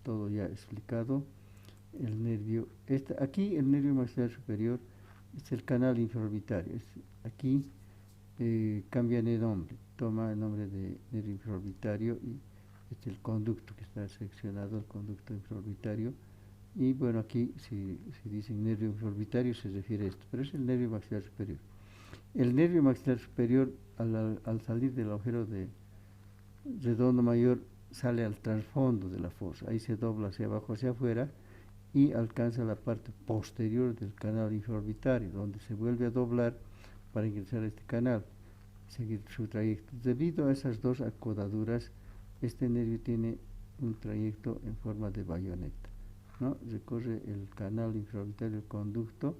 todo ya explicado. El nervio, aquí el nervio maxilar superior es el canal infraorbitario, aquí cambia de nombre, toma el nombre de nervio infraorbitario y este es el conducto que está seccionado, el conducto infraorbitario. Y bueno, aquí si dicen nervio infraorbitario se refiere a esto, pero es el nervio maxilar superior. El nervio maxilar superior, al salir del agujero de redondo mayor, sale al trasfondo de la fosa, ahí se dobla hacia abajo, hacia afuera, y alcanza la parte posterior del canal infraorbitario, donde se vuelve a doblar para ingresar a este canal, seguir su trayecto. Debido a esas dos acodaduras, este nervio tiene un trayecto en forma de bayoneta, ¿no? Recorre el canal infraorbitario, el conducto,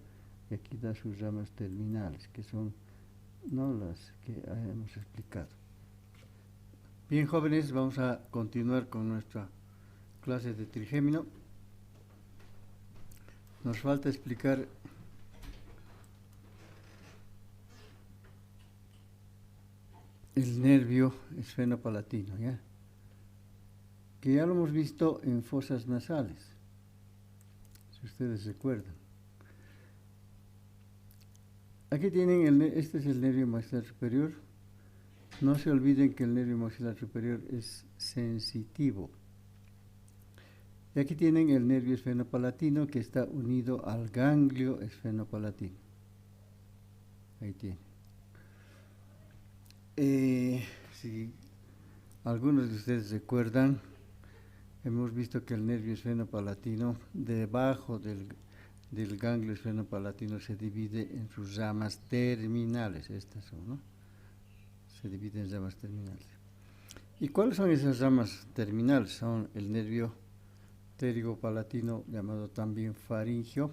y aquí da sus ramas terminales, que son, ¿no?, las que hemos explicado. Bien, jóvenes, vamos a continuar con nuestra clase de trigémino. Nos falta explicar el nervio esfenopalatino, ¿ya?, que ya lo hemos visto en fosas nasales, si ustedes recuerdan. Aquí tienen, este es el nervio maxilar superior. No se olviden que el nervio maxilar superior es sensitivo. Y aquí tienen el nervio esfenopalatino, que está unido al ganglio esfenopalatino. Ahí tienen. Si algunos de ustedes recuerdan, hemos visto que el nervio esfenopalatino, debajo del ganglio esfenopalatino, se divide en sus ramas terminales. Estas son, ¿no? Se divide en ramas terminales. ¿Y cuáles son esas ramas terminales? Son el nervio pterigopalatino, llamado también faringio.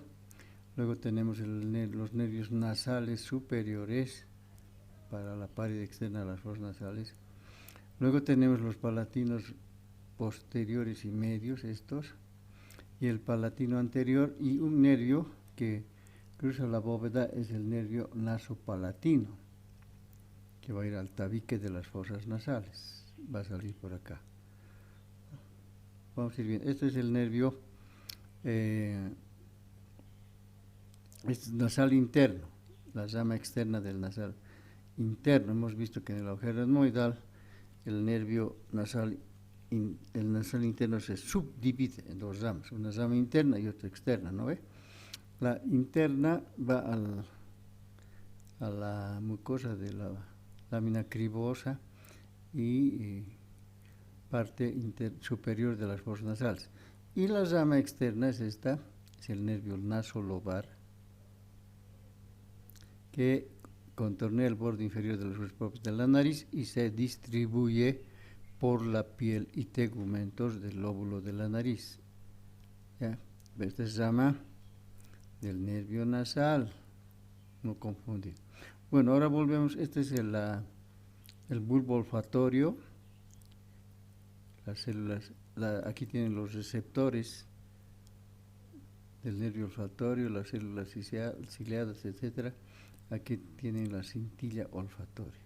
Luego tenemos los nervios nasales superiores para la pared externa de las fosas nasales. Luego tenemos los palatinos posteriores y medios, estos, y el palatino anterior, y un nervio que cruza la bóveda es el nervio nasopalatino, que va a ir al tabique de las fosas nasales, va a salir por acá. Vamos a ir bien, este es el nervio es nasal interno, la rama externa del nasal interno. Hemos visto que en el agujero etmoidal el nervio nasal, el nasal interno se subdivide en dos ramas, una rama interna y otra externa, ¿no ve? La interna va a la mucosa de la lámina cribosa y parte superior de las fosas nasales. Y la rama externa es esta, es el nervio nasolobar, que contornea el borde inferior de los huesos propios de la nariz y se distribuye por la piel y tegumentos del lóbulo de la nariz. ¿Ya? Esta es rama del nervio nasal, no confundir. Bueno, ahora volvemos, este es el bulbo olfatorio, las células, aquí tienen los receptores del nervio olfatorio, las células ciliadas, etcétera. Aquí tienen la cintilla olfatoria.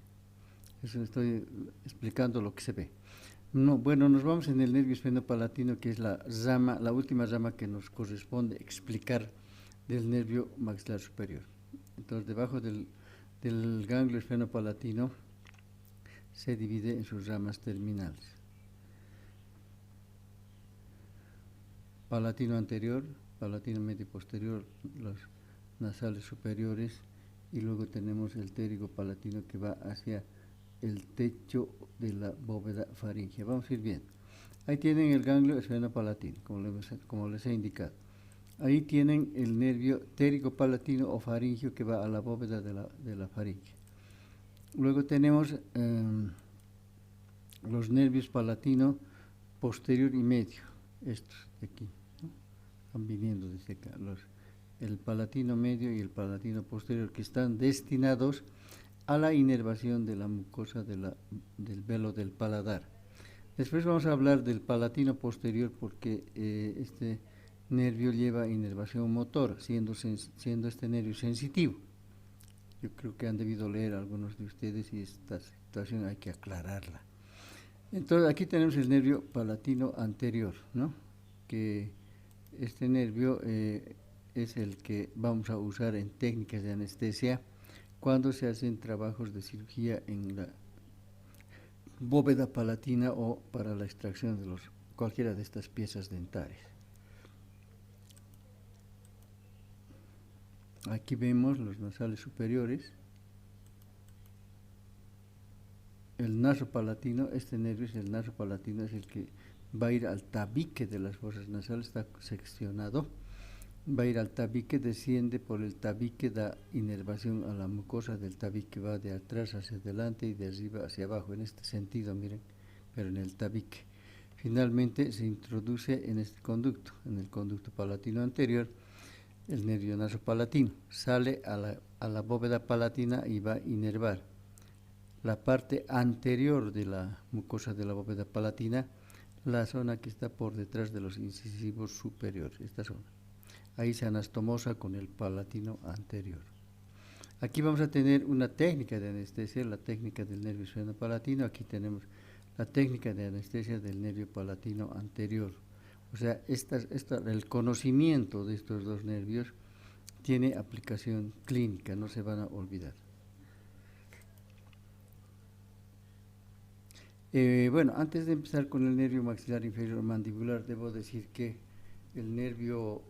Eso estoy explicando lo que se ve. No, bueno, nos vamos en el nervio esfenopalatino, que es la última rama que nos corresponde explicar del nervio maxilar superior. Entonces, debajo del ganglio esfenopalatino se divide en sus ramas terminales. Palatino anterior, palatino medio y posterior, los nasales superiores, y luego tenemos el pterigopalatino que va hacia el techo de la bóveda faríngea. Vamos a ir bien. Ahí tienen el ganglio esfenopalatino, como les he indicado. Ahí tienen el nervio pterigopalatino o faringio que va a la bóveda de la faringe. Luego tenemos los nervios palatino posterior y medio, estos de aquí, ¿no? Están viniendo desde acá, el palatino medio y el palatino posterior, que están destinados a la inervación de la mucosa del velo del paladar. Después vamos a hablar del palatino posterior, porque este nervio lleva inervación motor, siendo este nervio sensitivo. Yo creo que han debido leer algunos de ustedes y esta situación hay que aclararla. Entonces aquí tenemos el nervio palatino anterior, ¿no? Que este nervio es el que vamos a usar en técnicas de anestesia cuando se hacen trabajos de cirugía en la bóveda palatina o para la extracción de cualquiera de estas piezas dentarias. Aquí vemos los nasales superiores, el nasopalatino, este nervio es el nasopalatino, es el que va a ir al tabique de las fosas nasales, está seccionado, va a ir al tabique, desciende por el tabique, da inervación a la mucosa del tabique, va de atrás hacia adelante y de arriba hacia abajo, en este sentido, miren, pero en el tabique. Finalmente se introduce en este conducto, en el conducto palatino anterior, el nervio nasopalatino, sale a la bóveda palatina y va a inervar la parte anterior de la mucosa de la bóveda palatina, la zona que está por detrás de los incisivos superiores, esta zona. Ahí se anastomosa con el palatino anterior. Aquí vamos a tener una técnica de anestesia, la técnica del nervio esfenopalatino. Aquí tenemos la técnica de anestesia del nervio palatino anterior. O sea, el conocimiento de estos dos nervios tiene aplicación clínica, no se van a olvidar. Bueno, antes de empezar con el nervio maxilar inferior mandibular, debo decir que el nervio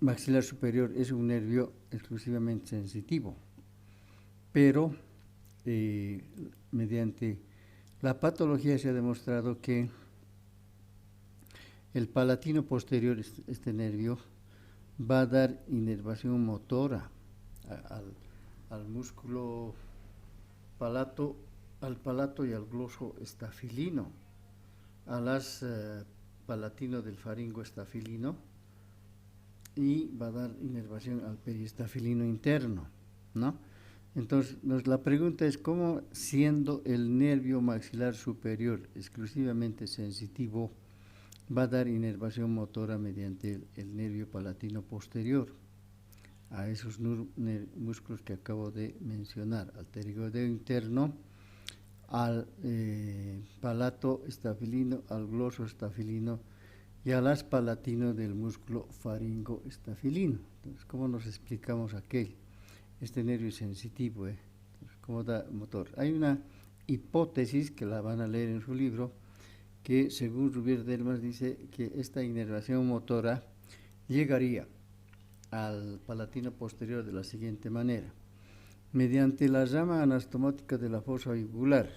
maxilar superior es un nervio exclusivamente sensitivo, pero mediante la patología se ha demostrado que el palatino posterior, este nervio, va a dar inervación motora al músculo palato, al palato y al gloso estafilino, a las palatino del faringo estafilino, y va a dar inervación al periestafilino interno, ¿no? Entonces, la pregunta es cómo, siendo el nervio maxilar superior exclusivamente sensitivo, va a dar inervación motora mediante el nervio palatino posterior a esos músculos que acabo de mencionar, al pterigoideo interno, al palato estafilino, al gloso estafilino y al as palatino del músculo faringo estafilino. Entonces, ¿cómo nos explicamos aquello? Este nervio sensitivo, Entonces, ¿cómo da motor? Hay una hipótesis que la van a leer en su libro, que según Rubier Delmas dice que esta inervación motora llegaría al palatino posterior de la siguiente manera: mediante la rama anastomotica de la fosa yugular,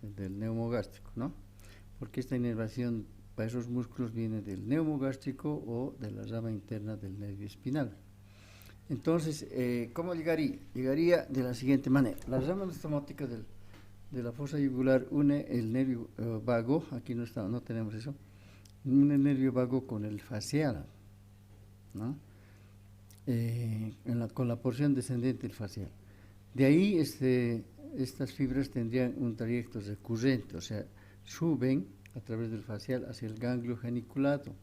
del neumogástrico, ¿no? Porque esta inervación para esos músculos viene del neumogástrico o de la rama interna del nervio espinal. Entonces, ¿cómo llegaría? Llegaría de la siguiente manera: la rama anastomotica de la fosa yugular une el nervio vago, aquí no tenemos eso, une el nervio vago con el facial, ¿no? Con la porción descendente del facial. De ahí estas fibras tendrían un trayecto recurrente, o sea, suben a través del facial hacia el ganglio geniculado.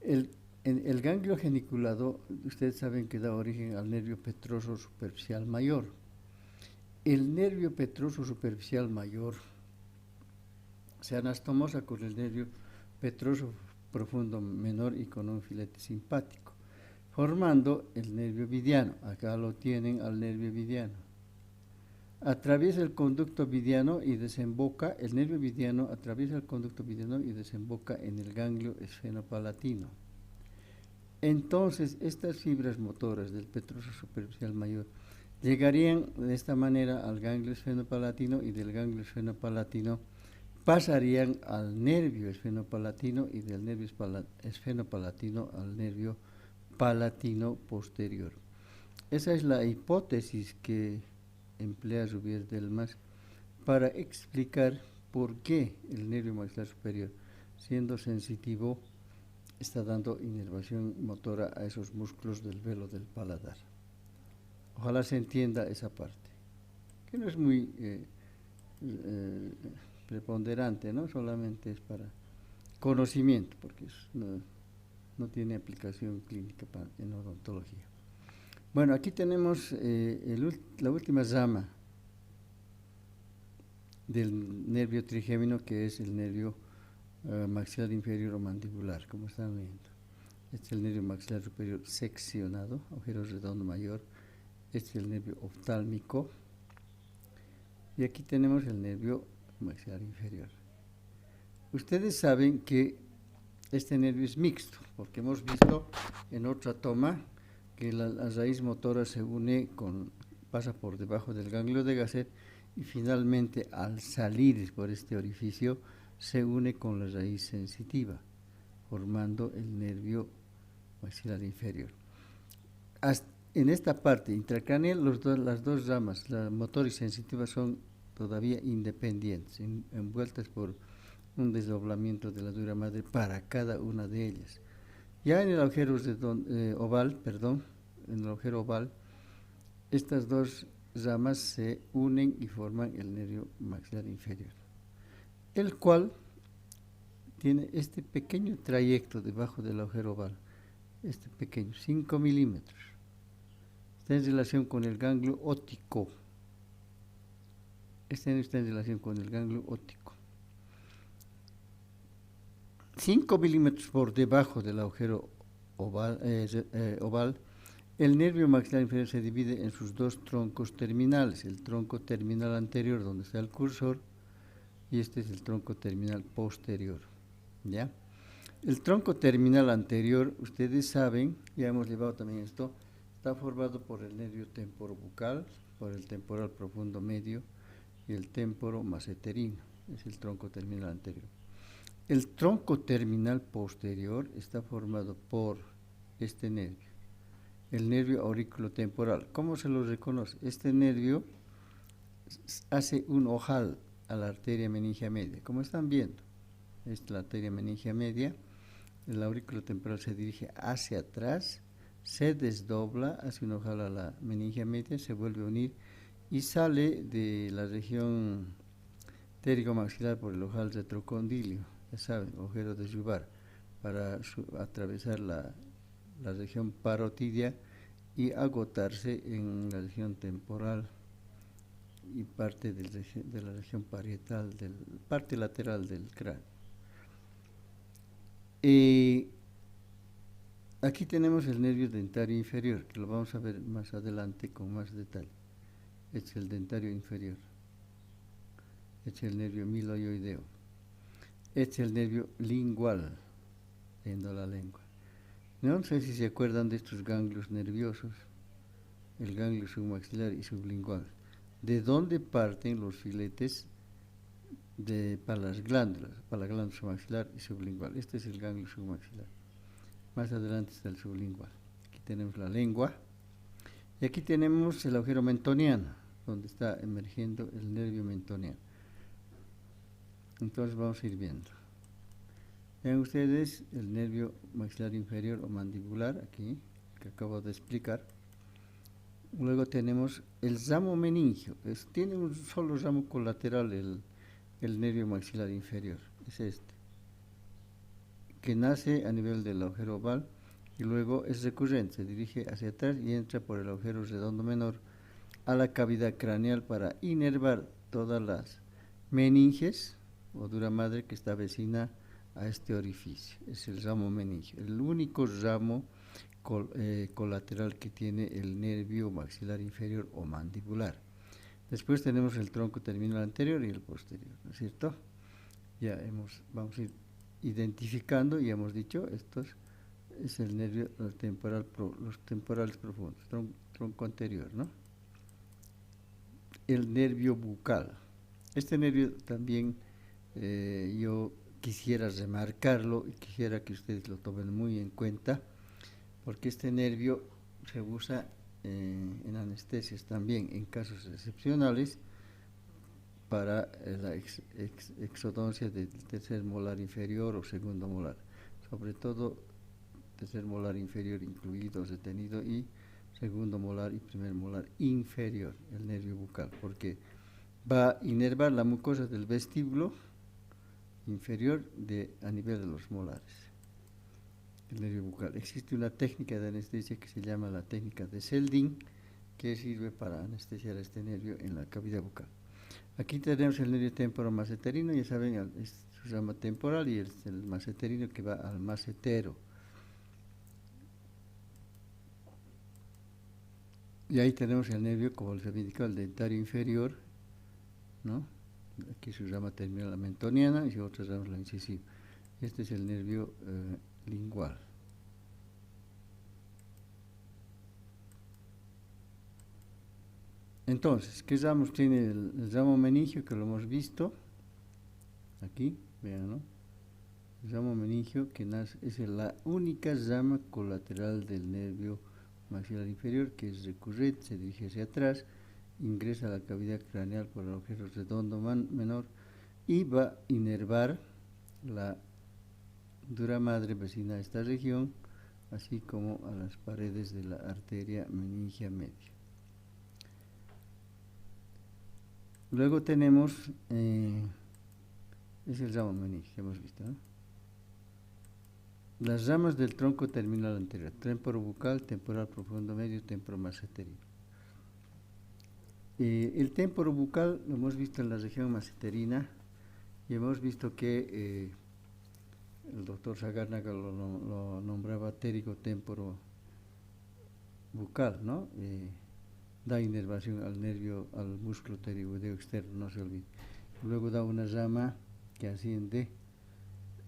El ganglio geniculado, ustedes saben que da origen al nervio petroso superficial mayor. El nervio petroso superficial mayor se anastomosa con el nervio petroso profundo menor y con un filete simpático, formando el nervio vidiano. Acá lo tienen al nervio vidiano. Atraviesa el conducto vidiano y desemboca, el nervio vidiano atraviesa el conducto vidiano y desemboca en el ganglio esfenopalatino. Entonces, estas fibras motoras del petroso superficial mayor llegarían de esta manera al ganglio esfenopalatino, y del ganglio esfenopalatino pasarían al nervio esfenopalatino, y del nervio esfenopalatino al nervio palatino posterior. Esa es la hipótesis que emplea Rubier Delmas para explicar por qué el nervio maxilar superior, siendo sensitivo, está dando inervación motora a esos músculos del velo del paladar. Ojalá se entienda esa parte, que no es muy preponderante, ¿no? Solamente es para conocimiento, porque no tiene aplicación clínica en odontología. Bueno, aquí tenemos la última rama del nervio trigémino, que es el nervio maxilar inferior o mandibular, como están viendo. Este es el nervio maxilar superior seccionado, agujero redondo mayor. Este es el nervio oftálmico. Y aquí tenemos el nervio maxilar inferior. Ustedes saben que este nervio es mixto, porque hemos visto en otra toma que la raíz motora se une pasa por debajo del ganglio de Gasset y finalmente, al salir por este orificio, se une con la raíz sensitiva, formando el nervio maxilar inferior. En esta parte intracraneal, las dos ramas, la motora y sensitiva, son todavía independientes, envueltas por un desdoblamiento de la dura madre para cada una de ellas. Ya en el agujero oval, estas dos ramas se unen y forman el nervio maxilar inferior, el cual tiene este pequeño trayecto debajo del agujero oval, este pequeño, 5 milímetros. Está en relación con el ganglio óptico. Este está en relación con el ganglio óptico. 5 milímetros por debajo del agujero oval, el nervio maxilar inferior se divide en sus dos troncos terminales: el tronco terminal anterior, donde está el cursor, y este es el tronco terminal posterior, ¿ya? El tronco terminal anterior, ustedes saben, ya hemos llevado también esto, está formado por el nervio temporobucal, por el temporal profundo medio y el temporo maseterino. Es el tronco terminal anterior. El tronco terminal posterior está formado por este nervio, el nervio auriculotemporal. ¿Cómo se lo reconoce? Este nervio hace un ojal a la arteria meningia media, como están viendo. Esta es la arteria meningia media. El aurículo temporal se dirige hacia atrás, se desdobla, hace un ojal a la meningia media, se vuelve a unir y sale de la región pterigomaxilar por el ojal retrocondilio, ya saben, agujero de Jubar, para atravesar la región parotidia y agotarse en la región temporal y parte de la región parietal, parte lateral del cráneo. Aquí tenemos el nervio dentario inferior, que lo vamos a ver más adelante con más detalle. Este es el dentario inferior. Este es el nervio miloioideo. Este es el nervio lingual, viendo la lengua. No sé si se acuerdan de estos ganglios nerviosos, el ganglio submaxilar y sublingual. ¿De dónde parten los filetes para las glándulas submaxilar y sublingual? Este es el ganglio submaxilar. Más adelante está el sublingual. Aquí tenemos la lengua. Y aquí tenemos el agujero mentoniano, donde está emergiendo el nervio mentoniano. Entonces vamos a ir viendo. Vean ustedes el nervio maxilar inferior o mandibular, aquí, que acabo de explicar. Luego tenemos el ramo meningio. Tiene un solo ramo colateral el nervio maxilar inferior. Es este, que nace a nivel del agujero oval y luego es recurrente, se dirige hacia atrás y entra por el agujero redondo menor a la cavidad craneal para inervar todas las meninges o dura madre que está vecina a este orificio. Es el ramo meningio, el único ramo colateral que tiene el nervio maxilar inferior o mandibular. Después tenemos el tronco terminal anterior y el posterior, ¿no es cierto? Ya vamos a ir identificando, y hemos dicho, estos es el nervio temporal, los temporales profundos, tronco anterior, ¿no? El nervio bucal. Este nervio también yo quisiera remarcarlo y quisiera que ustedes lo tomen muy en cuenta, porque este nervio se usa en anestesias también, en casos excepcionales, para la exodoncia del tercer molar inferior o segundo molar, sobre todo tercer molar inferior incluido, retenido, y segundo molar y primer molar inferior, el nervio bucal, porque va a inervar la mucosa del vestíbulo inferior a nivel de los molares, el nervio bucal. Existe una técnica de anestesia que se llama la técnica de Seldin, que sirve para anestesiar este nervio en la cavidad bucal. Aquí tenemos el nervio temporomaseterino, ya saben, es su rama temporal, y el maseterino que va al masetero. Y ahí tenemos el nervio, como les había indicado, el dentario inferior, ¿no? Aquí su rama terminal la mentoniana y otra rama la incisiva. Este es el nervio lingual. Entonces, ¿qué ramos tiene el ramo meningio? Que lo hemos visto aquí, vean, ¿no? El ramo meningio que nace, es la única rama colateral del nervio maxilar inferior, que es recurrente, se dirige hacia atrás, ingresa a la cavidad craneal por el agujero redondo menor y va a inervar la dura madre vecina a esta región, así como a las paredes de la arteria meningia media. Luego tenemos, es el ramo meningio que hemos visto, ¿no? Las ramas del tronco terminal anterior, temporobucal, temporal profundo medio, temporomaseterino. El temporobucal lo hemos visto en la región maseterina y hemos visto que el doctor Sagárnaga lo nombraba térico temporobucal, ¿no? Da inervación al nervio, al músculo pterigoideo externo, no se olvide. Luego da una rama que asciende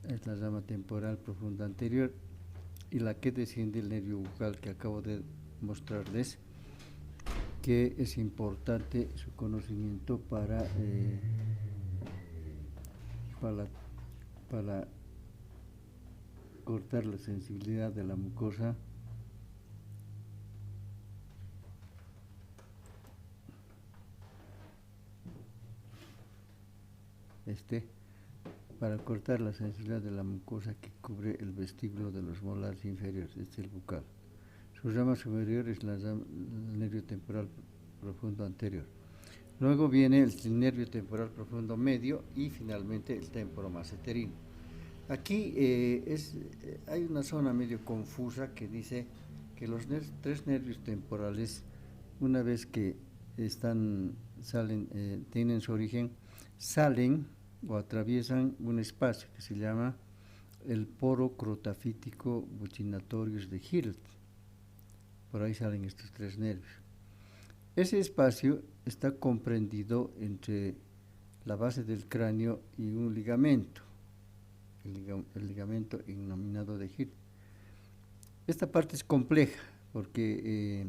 es la rama temporal profunda anterior, y la que desciende el nervio bucal que acabo de mostrarles, que es importante su conocimiento para cortar la sensibilidad de la mucosa para cortar la sensibilidad de la mucosa que cubre el vestíbulo de los molares inferiores, este es el bucal. Su rama superior es el nervio temporal profundo anterior. Luego viene el nervio temporal profundo medio y finalmente el temporomasseterino. Aquí hay una zona medio confusa que dice que los tres nervios temporales, una vez que tienen su origen, salen o atraviesan un espacio que se llama el poro crotafítico buccinatorius de Hirt. Por ahí salen estos tres nervios. Ese espacio está comprendido entre la base del cráneo y un ligamento, el ligamento innominado de Hirt. Esta parte es compleja porque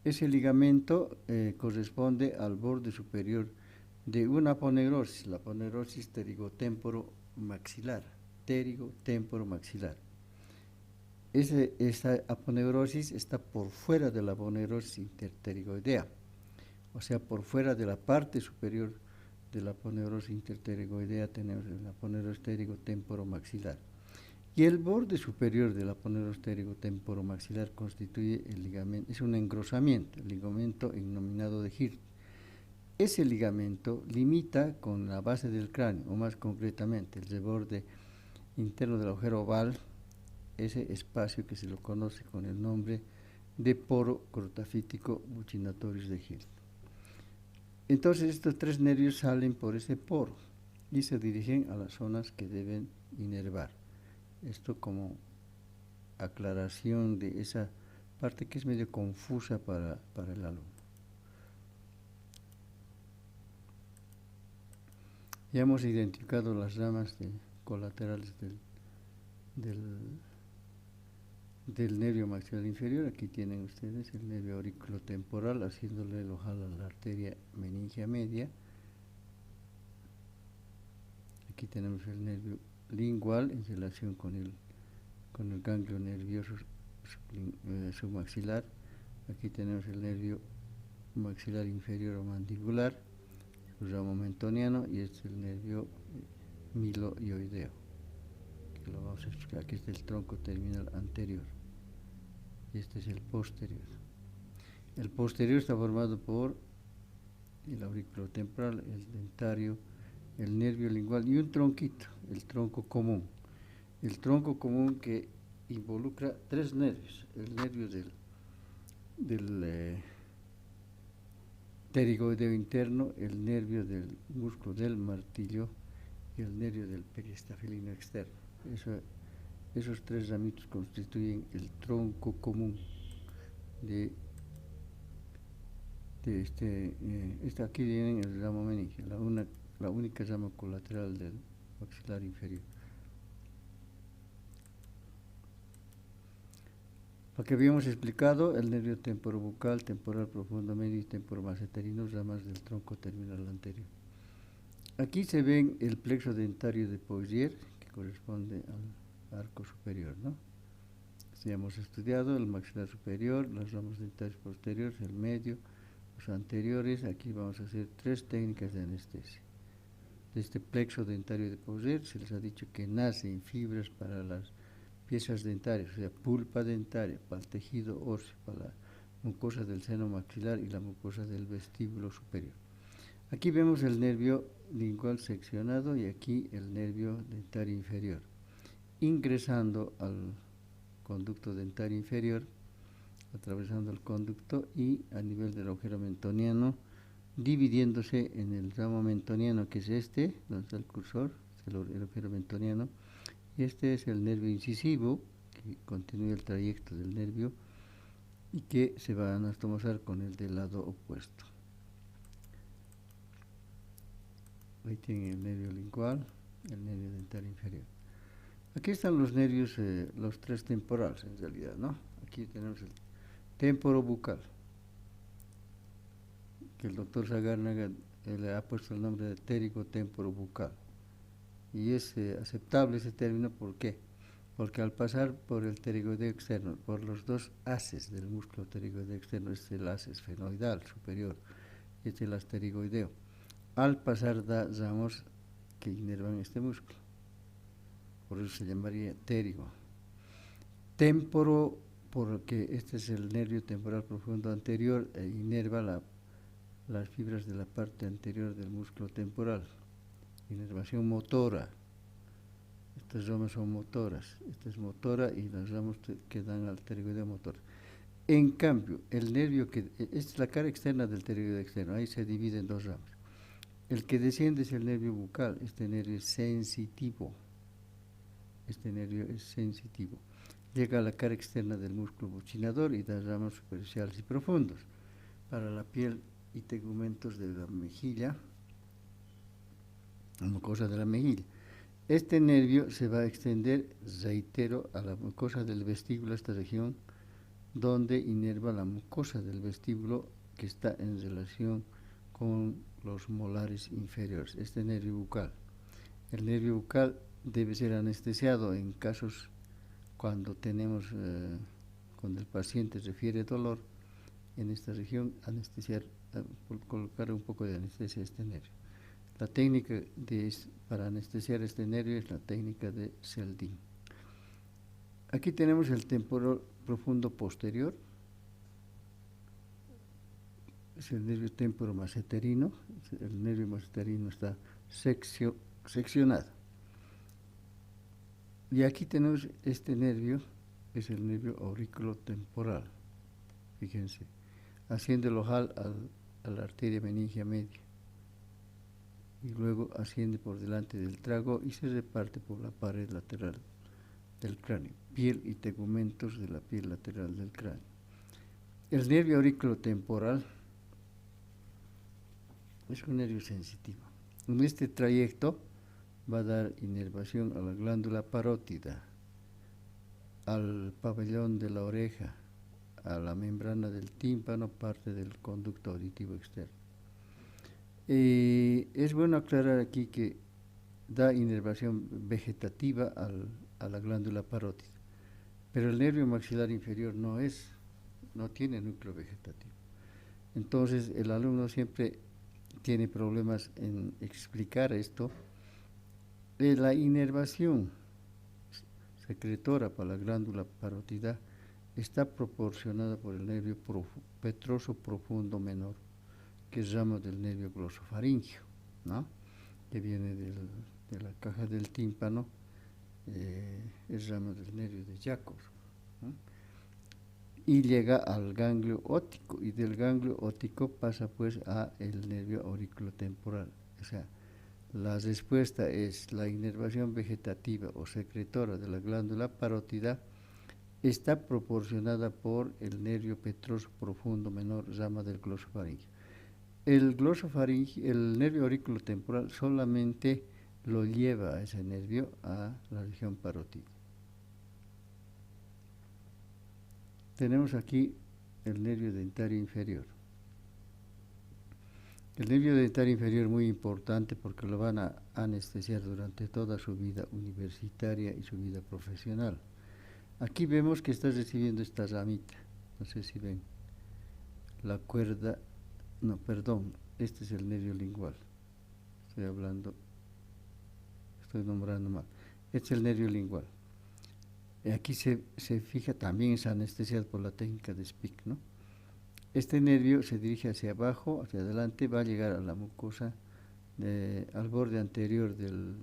ese ligamento corresponde al borde superior de una aponeurosis, la aponeurosis pterigotemporomaxilar, pterigotemporomaxilar. Esa aponeurosis está por fuera de la aponeurosis interpterigoidea, o sea, por fuera de la parte superior de la aponeurosis interpterigoidea tenemos la aponeurosis pterigotemporomaxilar. Y el borde superior de la aponeurosis pterigotemporomaxilar constituye el ligamento, es un engrosamiento, el ligamento innominado de Hirt. Ese ligamento limita con la base del cráneo, o más concretamente el reborde interno del agujero oval, ese espacio que se lo conoce con el nombre de poro crotafítico buccinatorius de Hirt. Entonces estos tres nervios salen por ese poro y se dirigen a las zonas que deben inervar. Esto como aclaración de esa parte que es medio confusa para el alumno. Ya hemos identificado las ramas colaterales del nervio maxilar inferior. Aquí tienen ustedes el nervio auriculotemporal haciéndole el ojal a la arteria meningia media. Aquí tenemos el nervio lingual en relación con el ganglio nervioso submaxilar. Aquí tenemos el nervio maxilar inferior o mandibular, su ramo mentoniano, y este es el nervio miloioideo, que lo vamos a explicar. Aquí está el tronco terminal anterior y este es el posterior. El posterior está formado por el auriculotemporal, el dentario, el nervio lingual y un tronquito, el tronco común. El tronco común que involucra tres nervios: el nervio del pterigoideo interno, el nervio del músculo del martillo y el nervio del periestafilino externo. Esos tres ramitos constituyen el tronco común de aquí viene el ramo meningio, la única rama colateral del maxilar inferior. Lo que habíamos explicado, el nervio temporobucal, temporal profundo medio y temporomasseterino, ramas del tronco terminal anterior. Aquí se ven el plexo dentario de Pouillet, que corresponde al arco superior, ¿no? Ya hemos estudiado el maxilar superior, las ramas dentarias posteriores, el medio, los anteriores. Aquí vamos a hacer tres técnicas de anestesia. De este plexo dentario de Pouillet se les ha dicho que nace en fibras para las piezas dentarias, o sea, pulpa dentaria, para el tejido óseo, para la mucosa del seno maxilar y la mucosa del vestíbulo superior. Aquí vemos el nervio lingual seccionado y aquí el nervio dentario inferior, ingresando al conducto dentario inferior, atravesando el conducto y a nivel del agujero mentoniano, dividiéndose en el ramo mentoniano, que es este, donde está el cursor, el agujero mentoniano, y este es el nervio incisivo, que continúa el trayecto del nervio y que se va a anastomosar con el del lado opuesto. Ahí tienen el nervio lingual, el nervio dentario inferior. Aquí están los nervios, los tres temporales en realidad, ¿no? Aquí tenemos el temporobucal, que el doctor Sagárnaga le ha puesto el nombre de ptérigo temporobucal. Y es aceptable ese término, ¿por qué? Porque al pasar por el pterigoideo externo, por los dos haces del músculo pterigoideo externo, este es el haz esfenoidal superior, este es el haz pterigoideo, al pasar da ramos que inervan este músculo, por eso se llamaría pterigo. Temporo, porque este es el nervio temporal profundo anterior e inerva las fibras de la parte anterior del músculo temporal. Inervación motora. Estas ramas son motoras, esta es motora y las ramas que dan al pterigoideo motor. En cambio, el nervio esta es la cara externa del pterigoideo externo, ahí se divide en dos ramas. El que desciende es el nervio bucal, este nervio es sensitivo, llega a la cara externa del músculo buccinador y da ramas superficiales y profundos para la piel y tegumentos de la mejilla, la mucosa de la mejilla. Este nervio se va a extender, reitero, a la mucosa del vestíbulo, esta región, donde inerva la mucosa del vestíbulo que está en relación con los molares inferiores, este nervio bucal. El nervio bucal debe ser anestesiado en casos cuando cuando el paciente refiere dolor en esta región, anestesiar, colocar un poco de anestesia a este nervio. La técnica para anestesiar este nervio es la técnica de Seldin. Aquí tenemos el temporal profundo posterior, es el nervio temporomasseterino, el nervio masseterino está seccionado. Y aquí tenemos este nervio, es el nervio auriculotemporal, fíjense, asciende el ojal a la arteria meningia media y luego asciende por delante del trago y se reparte por la pared lateral del cráneo, piel y tegumentos de la piel lateral del cráneo. El nervio auriculotemporal es un nervio sensitivo. En este trayecto va a dar inervación a la glándula parótida, al pabellón de la oreja, a la membrana del tímpano, parte del conducto auditivo externo. Es bueno aclarar aquí que da inervación vegetativa a la glándula parótida, pero el nervio maxilar inferior no tiene núcleo vegetativo. Entonces el alumno siempre tiene problemas en explicar esto. La inervación secretora para la glándula parótida está proporcionada por el nervio petroso profundo menor, que es rama del nervio glosofaringio, ¿no? Que viene de la caja del tímpano, es rama del nervio de Yakor, ¿no? Y llega al ganglio óptico, y del ganglio óptico pasa pues a el nervio auriculotemporal. O sea, la respuesta es la inervación vegetativa o secretora de la glándula parótida está proporcionada por el nervio petroso profundo menor, rama del glosofaringio. El nervio auriculotemporal solamente lo lleva a ese nervio a la región parótida. Tenemos aquí el nervio dentario inferior. El nervio dentario inferior es muy importante porque lo van a anestesiar durante toda su vida universitaria y su vida profesional. Aquí vemos que está recibiendo esta ramita, no sé si ven, la cuerda, no, perdón, este es el nervio lingual, estoy nombrando mal, este es el nervio lingual. Aquí se fija, también es anestesiado por la técnica de Spick, ¿no? Este nervio se dirige hacia abajo, hacia adelante, va a llegar a la mucosa, al borde anterior de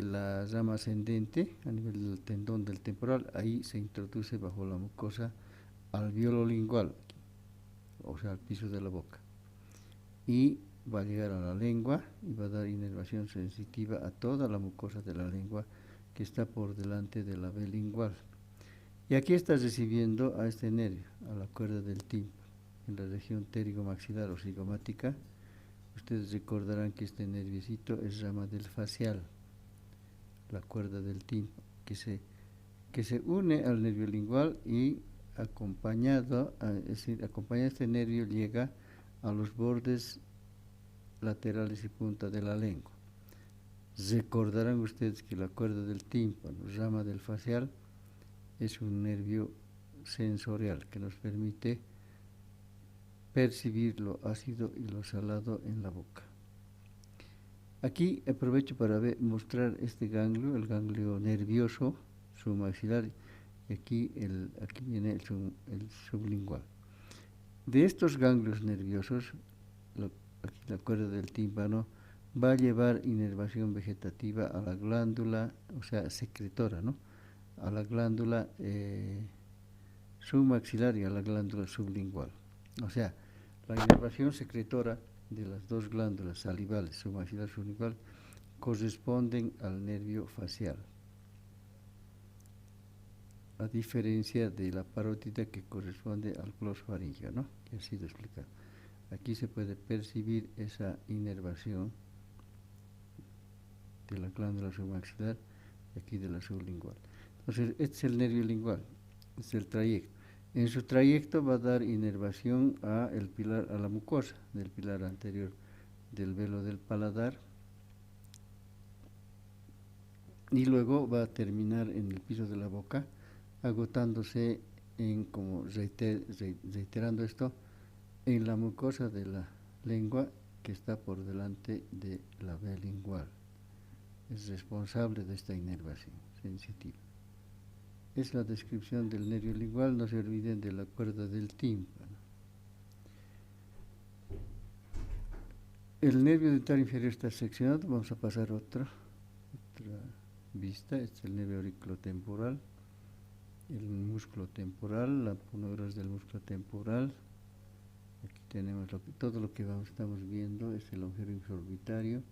la rama ascendente, a nivel del tendón del temporal, ahí se introduce bajo la mucosa alveolo lingual, o sea, al piso de la boca, y va a llegar a la lengua y va a dar inervación sensitiva a toda la mucosa de la lengua que está por delante de la vena lingual. Y aquí está recibiendo a este nervio, a la cuerda del tímpano, en la región pterigomaxilar o cigomática. Ustedes recordarán que este nerviecito es rama del facial. la cuerda del tímpano, que se une al nervio lingual y acompañado, es decir, acompañado este nervio llega a los bordes laterales y punta de la lengua. Recordarán ustedes que la cuerda del tímpano, rama del facial, es un nervio sensorial que nos permite percibir lo ácido y lo salado en la boca. Aquí aprovecho para mostrar este ganglio, el ganglio nervioso submaxilar, y aquí viene el sublingual. De estos ganglios nerviosos, aquí la cuerda del tímpano va a llevar inervación vegetativa a la glándula, o sea, secretora, ¿no? A la glándula submaxilar y a la glándula sublingual. O sea, la inervación secretora de las dos glándulas salivales, submaxilar y sublingual, corresponden al nervio facial, a diferencia de la parótida que corresponde al glosfaríngeo, ¿no? Que ha sido explicado. Aquí se puede percibir esa inervación de la glándula submaxilar y aquí de la sublingual. Entonces, este es el nervio lingual, este es el trayecto. En su trayecto va a dar inervación a la mucosa del pilar anterior del velo del paladar, y luego va a terminar en el piso de la boca, agotándose reiterando esto, en la mucosa de la lengua que está por delante de la vía lingual. Es responsable de esta inervación sensitiva. Es la descripción del nervio lingual, no se olviden de la cuerda del tímpano. El nervio dental inferior está seccionado, vamos a pasar otra vista. Este es el nervio auriculotemporal, el músculo temporal, la punogrosa del músculo temporal. Aquí tenemos todo lo que estamos viendo, es el agujero infraorbitario,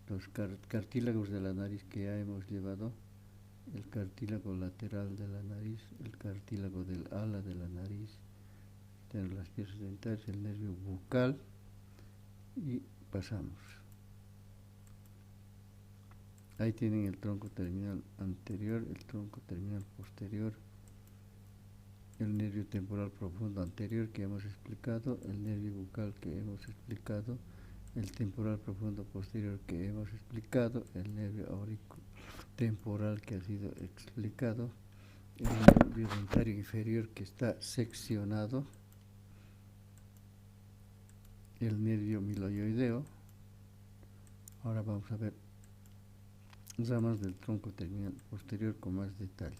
los cartílagos de la nariz que ya hemos llevado, el cartílago lateral de la nariz, el cartílago del ala de la nariz, tenemos las piezas dentales, el nervio bucal, y pasamos. Ahí tienen el tronco terminal anterior, el tronco terminal posterior, el nervio temporal profundo anterior que hemos explicado, el nervio bucal que hemos explicado, el temporal profundo posterior que hemos explicado, el nervio auriculotemporal que ha sido explicado, el nervio dentario inferior que está seccionado, el nervio miloioideo. Ahora vamos a ver ramas del tronco terminal posterior con más detalle.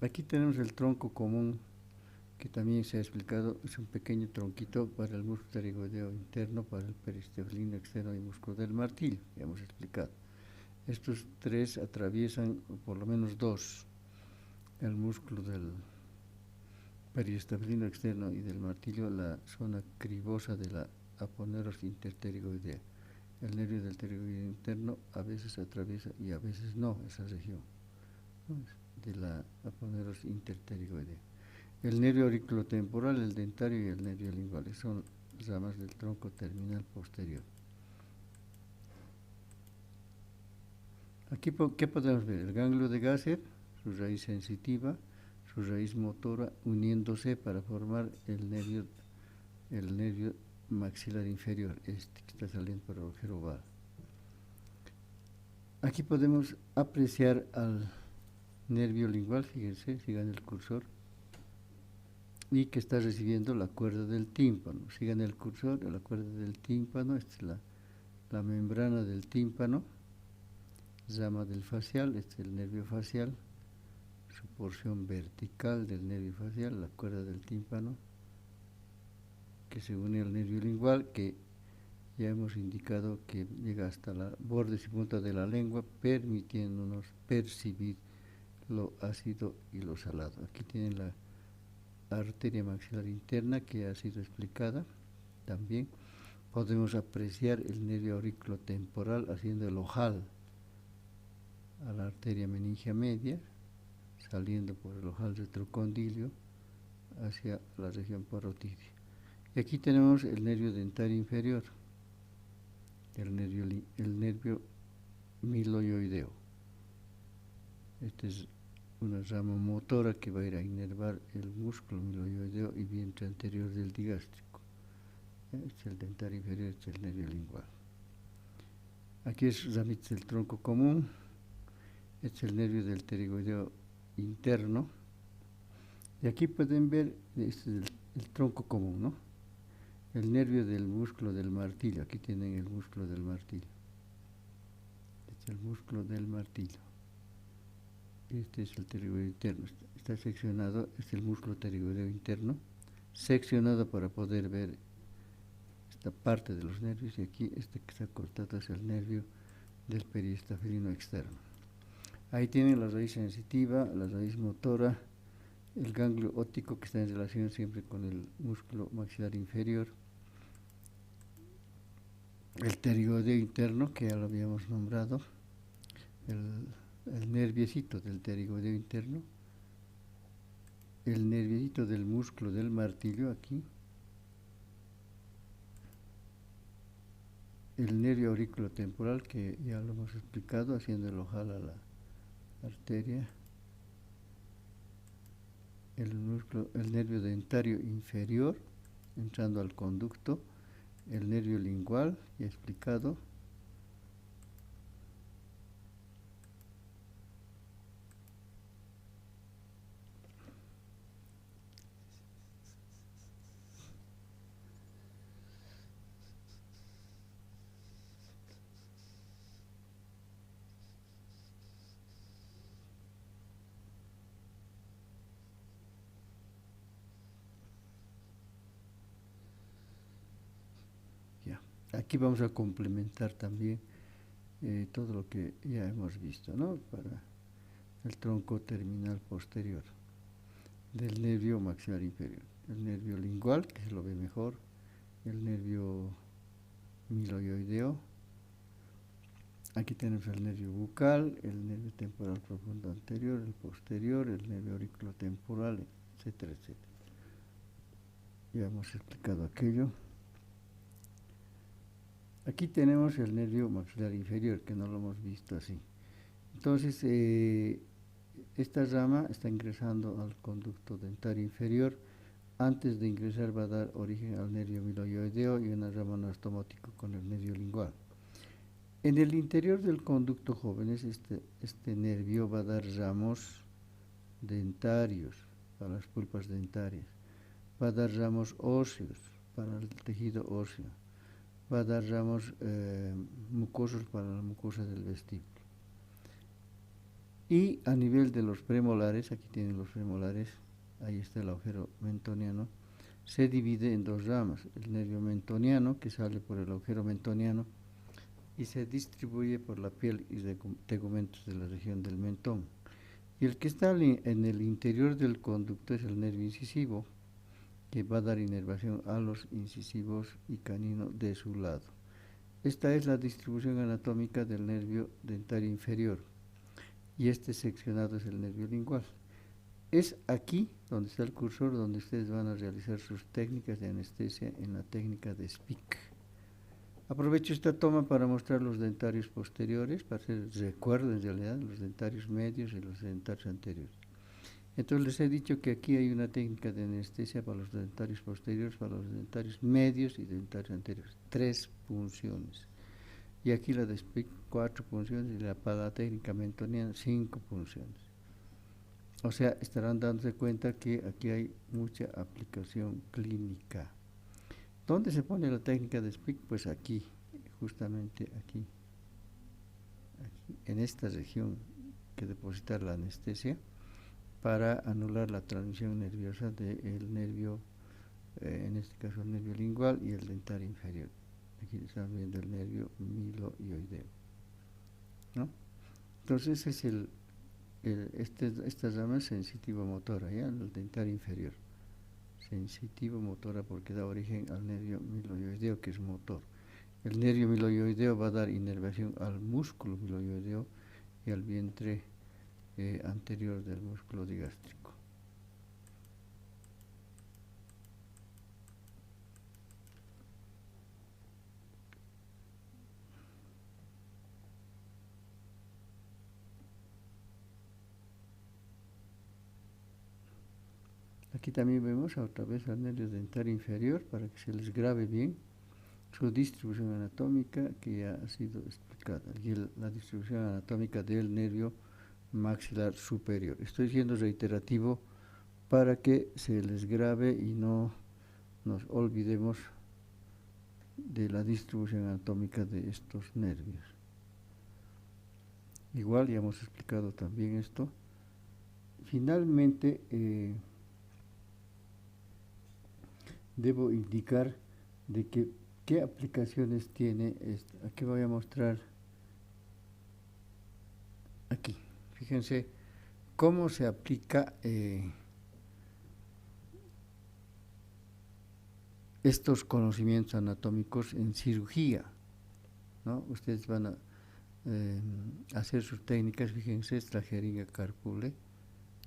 Aquí tenemos el tronco común que también se ha explicado, es un pequeño tronquito para el músculo pterigoideo interno, para el peristebilino externo y músculo del martillo, que hemos explicado. Estos tres atraviesan, por lo menos dos, el músculo del peristebilino externo y del martillo, la zona cribosa de la aponeuros interpterigoidea. El nervio del pterigoideo interno a veces atraviesa y a veces no esa región, ¿no?, de la aponeuros interpterigoidea. El nervio auriculotemporal, el dentario y el nervio lingual son ramas del tronco terminal posterior. Aquí, ¿qué podemos ver? El ganglio de Gasser, su raíz sensitiva, su raíz motora, uniéndose para formar el nervio maxilar inferior, este que está saliendo por el agujero oval. Aquí podemos apreciar al nervio lingual, fíjense, sigan el cursor, y que está recibiendo la cuerda del tímpano. Sigan el cursor, la cuerda del tímpano, esta es la membrana del tímpano, rama del facial, este es el nervio facial, su porción vertical del nervio facial, la cuerda del tímpano, que se une al nervio lingual, que ya hemos indicado que llega hasta la bordes y punta de la lengua, permitiéndonos percibir lo ácido y lo salado. Aquí tienen la arteria maxilar interna que ha sido explicada también. Podemos apreciar el nervio auriculotemporal haciendo el ojal a la arteria meningia media, saliendo por el ojal retrocondilio hacia la región parotidia. Y aquí tenemos el nervio dentario inferior, el nervio miloioideo. Esta es una rama motora que va a ir a inervar el músculo miloioideo y vientre anterior del digástrico. Este es el dentario inferior, este es el nervio lingual. Aquí es ramitas del tronco común. Este es el nervio del pterigoideo interno. Y aquí pueden ver, este es el tronco común, ¿no? El nervio del músculo del martillo. Aquí tienen el músculo del martillo. Este es el músculo del martillo. Este es el pterigoideo interno. Está seccionado, este es el músculo pterigoideo interno, seccionado para poder ver esta parte de los nervios, y aquí este que está cortado es el nervio del periestafelino externo. Ahí tienen la raíz sensitiva, la raíz motora, el ganglio óptico que está en relación siempre con el músculo maxilar inferior, el pterigoideo interno que ya lo habíamos nombrado, el nerviecito del pterigoideo interno, el nerviecito del músculo del martillo aquí, el nervio auriculotemporal que ya lo hemos explicado haciendo el ojal a la arteria, el nervio dentario inferior entrando al conducto, el nervio lingual ya explicado, ya. Aquí vamos a complementar también todo lo que ya hemos visto, ¿no? Para el tronco terminal posterior del nervio maxilar inferior, el nervio lingual, que se lo ve mejor, el nervio miloioideo, aquí tenemos el nervio bucal, el nervio temporal profundo anterior, el posterior, el nervio auriculotemporal, etcétera, etcétera. Ya hemos explicado aquello. Aquí tenemos el nervio maxilar inferior, que no lo hemos visto así. Entonces, esta rama está ingresando al conducto dentario inferior. Antes de ingresar va a dar origen al nervio miloioideo y una rama anastomotico con el nervio lingual. En el interior del conducto, jóvenes, este nervio va a dar ramos dentarios para las pulpas dentarias, va a dar ramos óseos para el tejido óseo, va a dar ramos mucosos para la mucosa del vestíbulo. Y a nivel de los premolares, aquí tienen los premolares, ahí está el agujero mentoniano, se divide en dos ramas, el nervio mentoniano que sale por el agujero mentoniano y se distribuye por la piel y tegumentos de la región del mentón. Y el que está en el interior del conducto es el nervio incisivo, que va a dar inervación a los incisivos y canino de su lado. Esta es la distribución anatómica del nervio dentario inferior, y este seccionado es el nervio lingual. Es aquí donde está el cursor, donde ustedes van a realizar sus técnicas de anestesia en la técnica de Spick. Aprovecho esta toma para mostrar los dentarios posteriores, para hacer recuerdo en realidad, los dentarios medios y los dentarios anteriores. Entonces les he dicho que aquí hay una técnica de anestesia para los dentarios posteriores, para los dentarios medios y dentarios anteriores. 3 punciones. Y aquí la de Spick, 4 punciones, y para la técnica mentoniana, 5 punciones. O sea, estarán dándose cuenta que aquí hay mucha aplicación clínica. ¿Dónde se pone la técnica de Spick? Pues aquí, justamente aquí, en esta región que depositar la anestesia para anular la transmisión nerviosa del nervio, en este caso el nervio lingual y el dentario inferior. Aquí están viendo el nervio miloioideo, ¿no? Entonces es esta rama es sensitivo-motora, ¿ya? El dentario inferior. Sensitivo-motora porque da origen al nervio miloioideo, que es motor. El nervio miloioideo va a dar inervación al músculo miloioideo y al vientre anterior del músculo digástrico. Aquí también vemos otra vez al nervio dentario inferior para que se les grabe bien su distribución anatómica, que ya ha sido explicada, y la distribución anatómica del nervio maxilar superior. Estoy siendo reiterativo para que se les grabe y no nos olvidemos de la distribución anatómica de estos nervios. Igual ya hemos explicado también esto. Finalmente, debo indicar de que qué aplicaciones tiene esto. Aquí voy a mostrar aquí. Fíjense cómo se aplica estos conocimientos anatómicos en cirugía, ¿no? Ustedes van a hacer sus técnicas. Fíjense, esta jeringa Carpule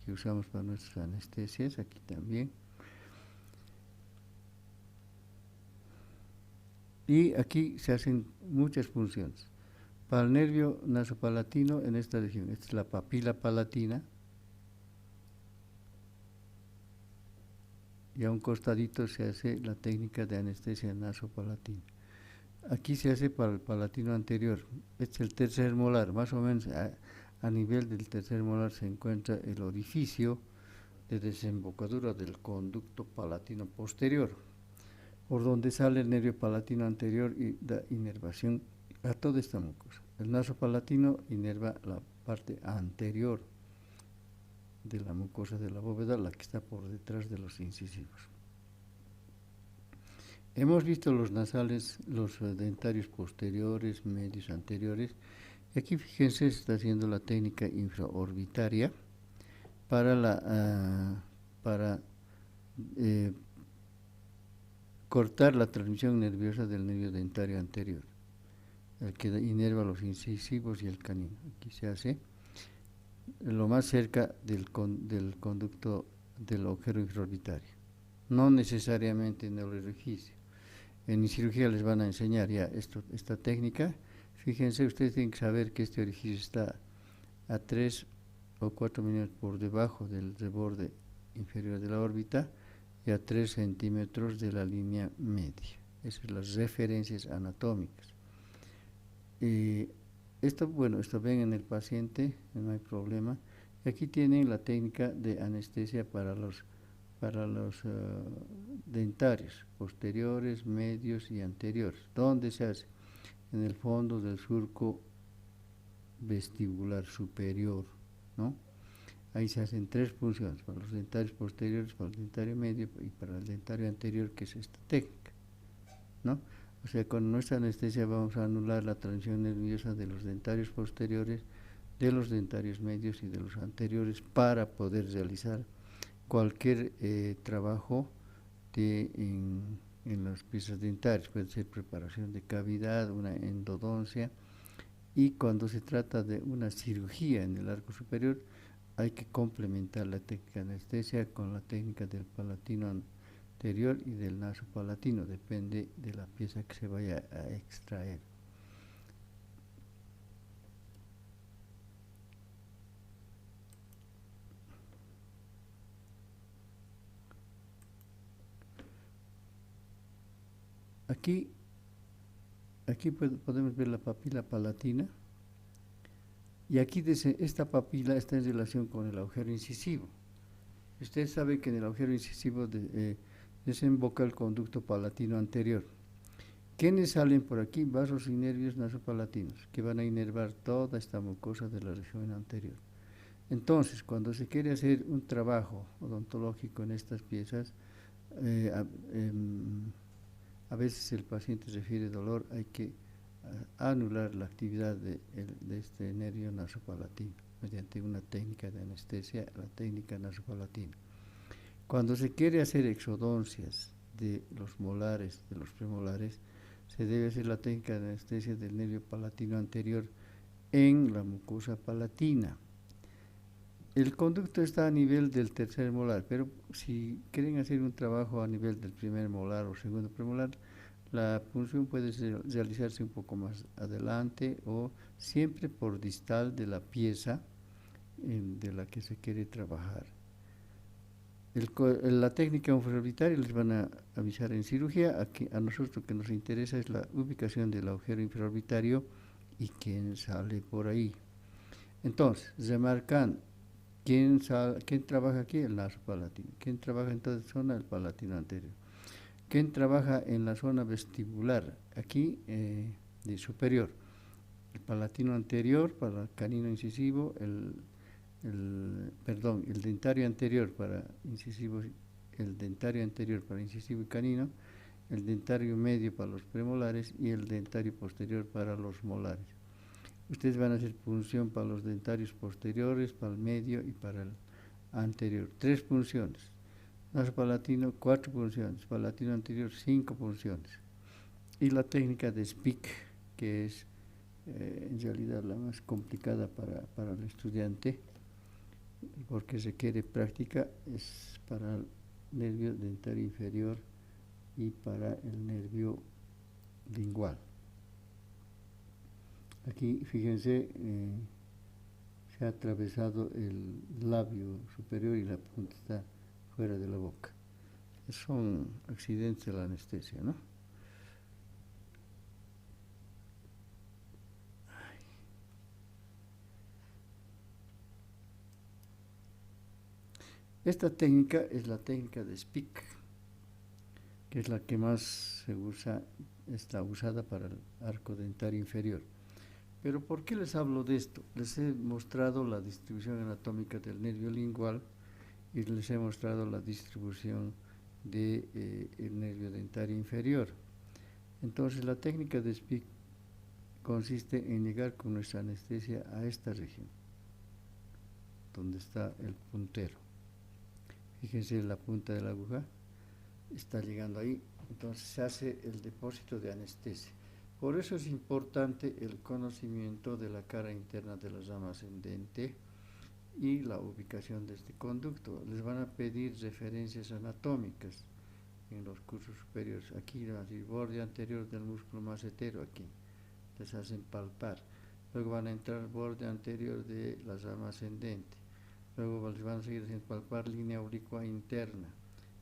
que usamos para nuestras anestesias, aquí también. Y aquí se hacen muchas funciones. Para el nervio nasopalatino en esta región, esta es la papila palatina, y a un costadito se hace la técnica de anestesia nasopalatina. Aquí se hace para el palatino anterior, este es el tercer molar, más o menos a nivel del tercer molar se encuentra el orificio de desembocadura del conducto palatino posterior, por donde sale el nervio palatino anterior y da inervación a toda esta mucosa. El nasopalatino inerva la parte anterior de la mucosa de la bóveda, la que está por detrás de los incisivos. Hemos visto los nasales, los dentarios posteriores, medios, anteriores. Y aquí fíjense, se está haciendo la técnica infraorbitaria para cortar la transmisión nerviosa del nervio dentario anterior, el que inerva los incisivos y el canino. Aquí se hace lo más cerca del conducto del agujero infraorbitario, no necesariamente en el orificio. En cirugía les van a enseñar ya esta técnica. Fíjense, ustedes tienen que saber que este orificio está a 3 o 4 milímetros por debajo del reborde inferior de la órbita y a 3 centímetros de la línea media. Esas son las referencias anatómicas. Esto ven en el paciente, no hay problema. Y aquí tienen la técnica de anestesia para los dentarios posteriores, medios y anteriores. ¿Dónde se hace? En el fondo del surco vestibular superior, ¿no? Ahí se hacen 3 funciones, para los dentarios posteriores, para el dentario medio y para el dentario anterior, que es esta técnica, ¿no? O sea, con nuestra anestesia vamos a anular la transmisión nerviosa de los dentarios posteriores, de los dentarios medios y de los anteriores para poder realizar cualquier trabajo en las piezas dentarias. Puede ser preparación de cavidad, una endodoncia, y cuando se trata de una cirugía en el arco superior hay que complementar la técnica de anestesia con la técnica del palatino anterior y del nasopalatino, depende de la pieza que se vaya a extraer. Aquí podemos ver la papila palatina, y aquí dice, esta papila está en relación con el agujero incisivo. Usted sabe que en el agujero incisivo desemboca el conducto palatino anterior. ¿Quiénes salen por aquí? Vasos y nervios nasopalatinos, que van a inervar toda esta mucosa de la región anterior. Entonces, cuando se quiere hacer un trabajo odontológico en estas piezas, a veces el paciente refiere dolor, hay que anular la actividad de este nervio nasopalatino mediante una técnica de anestesia, la técnica nasopalatina. Cuando se quiere hacer exodoncias de los molares, de los premolares, se debe hacer la técnica de anestesia del nervio palatino anterior en la mucosa palatina. El conducto está a nivel del tercer molar, pero si quieren hacer un trabajo a nivel del primer molar o segundo premolar, la punción puede realizarse un poco más adelante o siempre por distal de la pieza de la que se quiere trabajar. La técnica infrarbital les van a avisar en cirugía. Aquí a nosotros lo que nos interesa es la ubicación del agujero infraorbitario y quién sale por ahí. Entonces, remarcan quién trabaja aquí, el naso palatino. ¿Quién trabaja en toda esta zona? El palatino anterior. ¿Quién trabaja en la zona vestibular? Aquí, de superior. El palatino anterior para canino incisivo, el dentario anterior para incisivo, el dentario anterior para incisivo y canino, el dentario medio para los premolares y el dentario posterior para los molares. Ustedes van a hacer punción para los dentarios posteriores, para el medio y para el anterior. 3 punciones. Naso palatino, 4 punciones. Palatino anterior, 5 punciones. Y la técnica de SPIC, que es en realidad la más complicada para el estudiante, porque requiere práctica, es para el nervio dentario inferior y para el nervio lingual. Aquí, fíjense, se ha atravesado el labio superior y la punta está fuera de la boca. Son accidentes de la anestesia, ¿no? Esta técnica es la técnica de SPIC, que es la que más se usa, está usada para el arco dentario inferior. Pero ¿por qué les hablo de esto? Les he mostrado la distribución anatómica del nervio lingual y les he mostrado la distribución del nervio dentario inferior. Entonces la técnica de SPIC consiste en llegar con nuestra anestesia a esta región, donde está el puntero. Fíjense la punta de la aguja, está llegando ahí, entonces se hace el depósito de anestesia. Por eso es importante el conocimiento de la cara interna de la rama ascendente y la ubicación de este conducto. Les van a pedir referencias anatómicas en los cursos superiores. Aquí va a decir borde anterior del músculo macetero, aquí les hacen palpar. Luego van a entrar al borde anterior de la rama ascendente. Luego les van a seguir haciendo palpar línea oblicua interna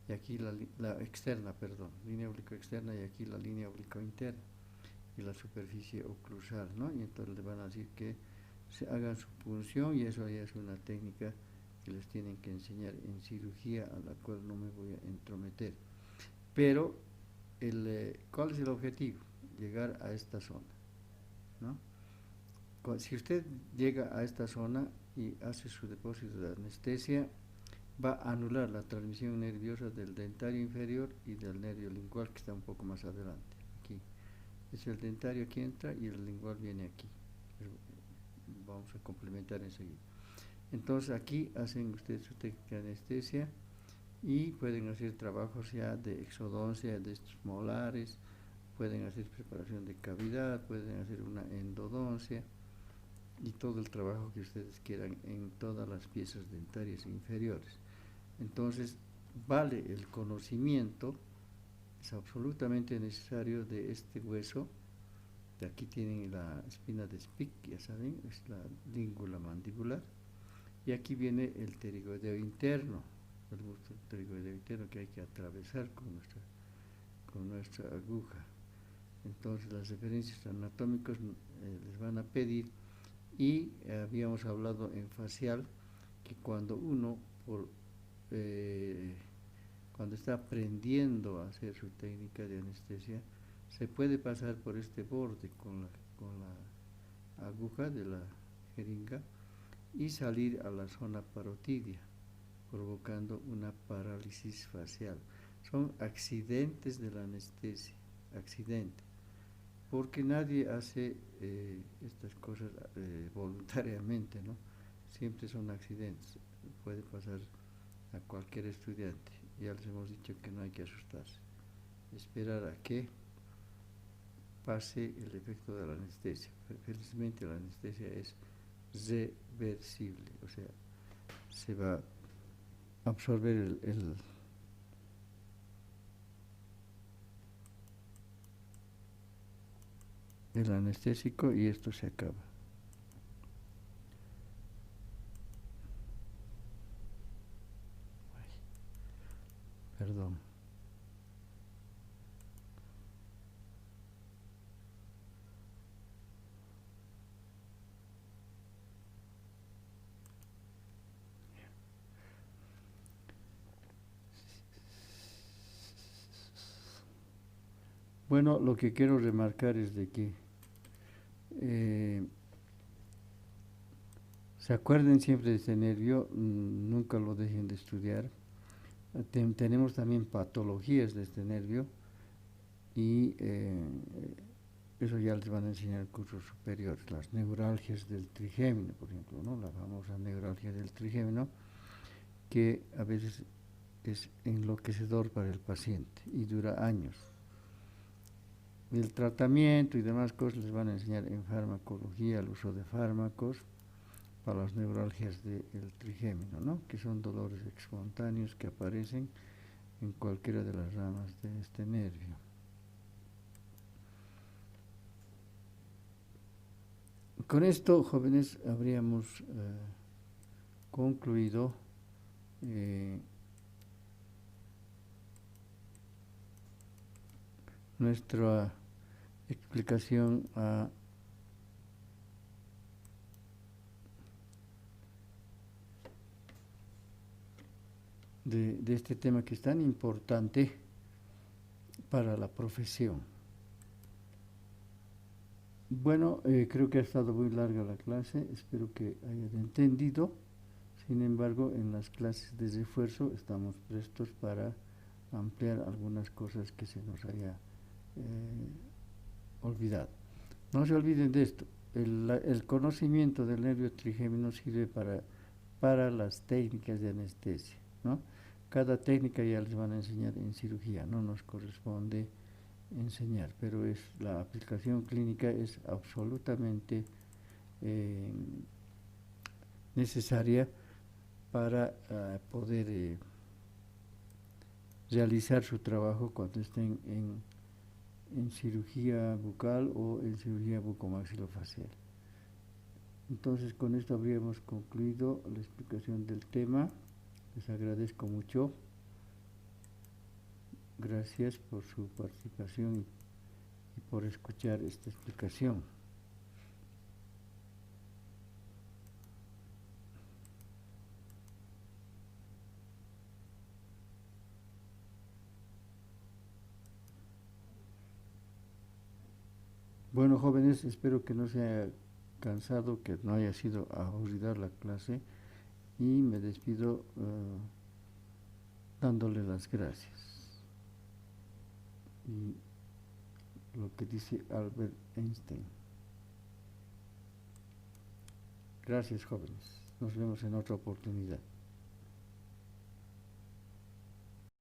y aquí la externa, perdón, línea oblicua externa y aquí la línea oblicua interna y la superficie oclusal, ¿no? Y entonces les van a decir que se hagan su punción y eso ya es una técnica que les tienen que enseñar en cirugía, a la cual no me voy a entrometer. Pero, ¿cuál es el objetivo? Llegar a esta zona, ¿no? Si usted llega a esta zona y hace su depósito de anestesia, va a anular la transmisión nerviosa del dentario inferior y del nervio lingual, que está un poco más adelante, aquí. Es el dentario que entra y el lingual viene aquí. Vamos a complementar enseguida. Entonces aquí hacen ustedes su técnica de anestesia y pueden hacer trabajos ya de exodoncia de estos molares, pueden hacer preparación de cavidad, pueden hacer una endodoncia y todo el trabajo que ustedes quieran en todas las piezas dentarias inferiores. Entonces, vale el conocimiento, es absolutamente necesario de este hueso. De aquí tienen la espina de SPIC, ya saben, es la língula mandibular. Y aquí viene el pterigoideo interno, el músculo pterigoideo interno que hay que atravesar con nuestra aguja. Entonces, las referencias anatómicas les van a pedir. Y habíamos hablado en facial que cuando uno, cuando está aprendiendo a hacer su técnica de anestesia, se puede pasar por este borde con la aguja de la jeringa y salir a la zona parotidia, provocando una parálisis facial. Son accidentes de la anestesia, accidentes. Porque nadie hace estas cosas voluntariamente, ¿no? Siempre son accidentes, puede pasar a cualquier estudiante. Ya les hemos dicho que no hay que asustarse, esperar a que pase el efecto de la anestesia. Felizmente la anestesia es reversible, o sea, se va a absorber el anestésico y esto se acaba. perdón. Bueno, lo que quiero remarcar es de que se acuerden siempre de este nervio, nunca lo dejen de estudiar. Tenemos también patologías de este nervio y eso ya les van a enseñar en cursos superiores. Las neuralgias del trigémino, por ejemplo, ¿no? La famosa neuralgia del trigémino, que a veces es enloquecedor para el paciente y dura años. El tratamiento y demás cosas les van a enseñar en farmacología, el uso de fármacos para las neuralgias del trigémino, ¿no? Que son dolores espontáneos que aparecen en cualquiera de las ramas de este nervio. Con esto, jóvenes, habríamos concluido nuestra explicación de este tema que es tan importante para la profesión. Bueno, creo que ha estado muy larga la clase, espero que hayan entendido. Sin embargo, en las clases de refuerzo estamos prestos para ampliar algunas cosas que se nos haya olvidado. No se olviden de esto, el conocimiento del nervio trigémino sirve para las técnicas de anestesia, ¿no? Cada técnica ya les van a enseñar en cirugía, no nos corresponde enseñar, pero la aplicación clínica es absolutamente necesaria para poder realizar su trabajo cuando estén en cirugía bucal o en cirugía bucomaxilofacial. Entonces, con esto habríamos concluido la explicación del tema. Les agradezco mucho. Gracias por su participación y por escuchar esta explicación. Bueno, jóvenes, espero que no se haya cansado, que no haya sido aburrida la clase y me despido dándole las gracias. Y lo que dice Albert Einstein. Gracias, jóvenes. Nos vemos en otra oportunidad.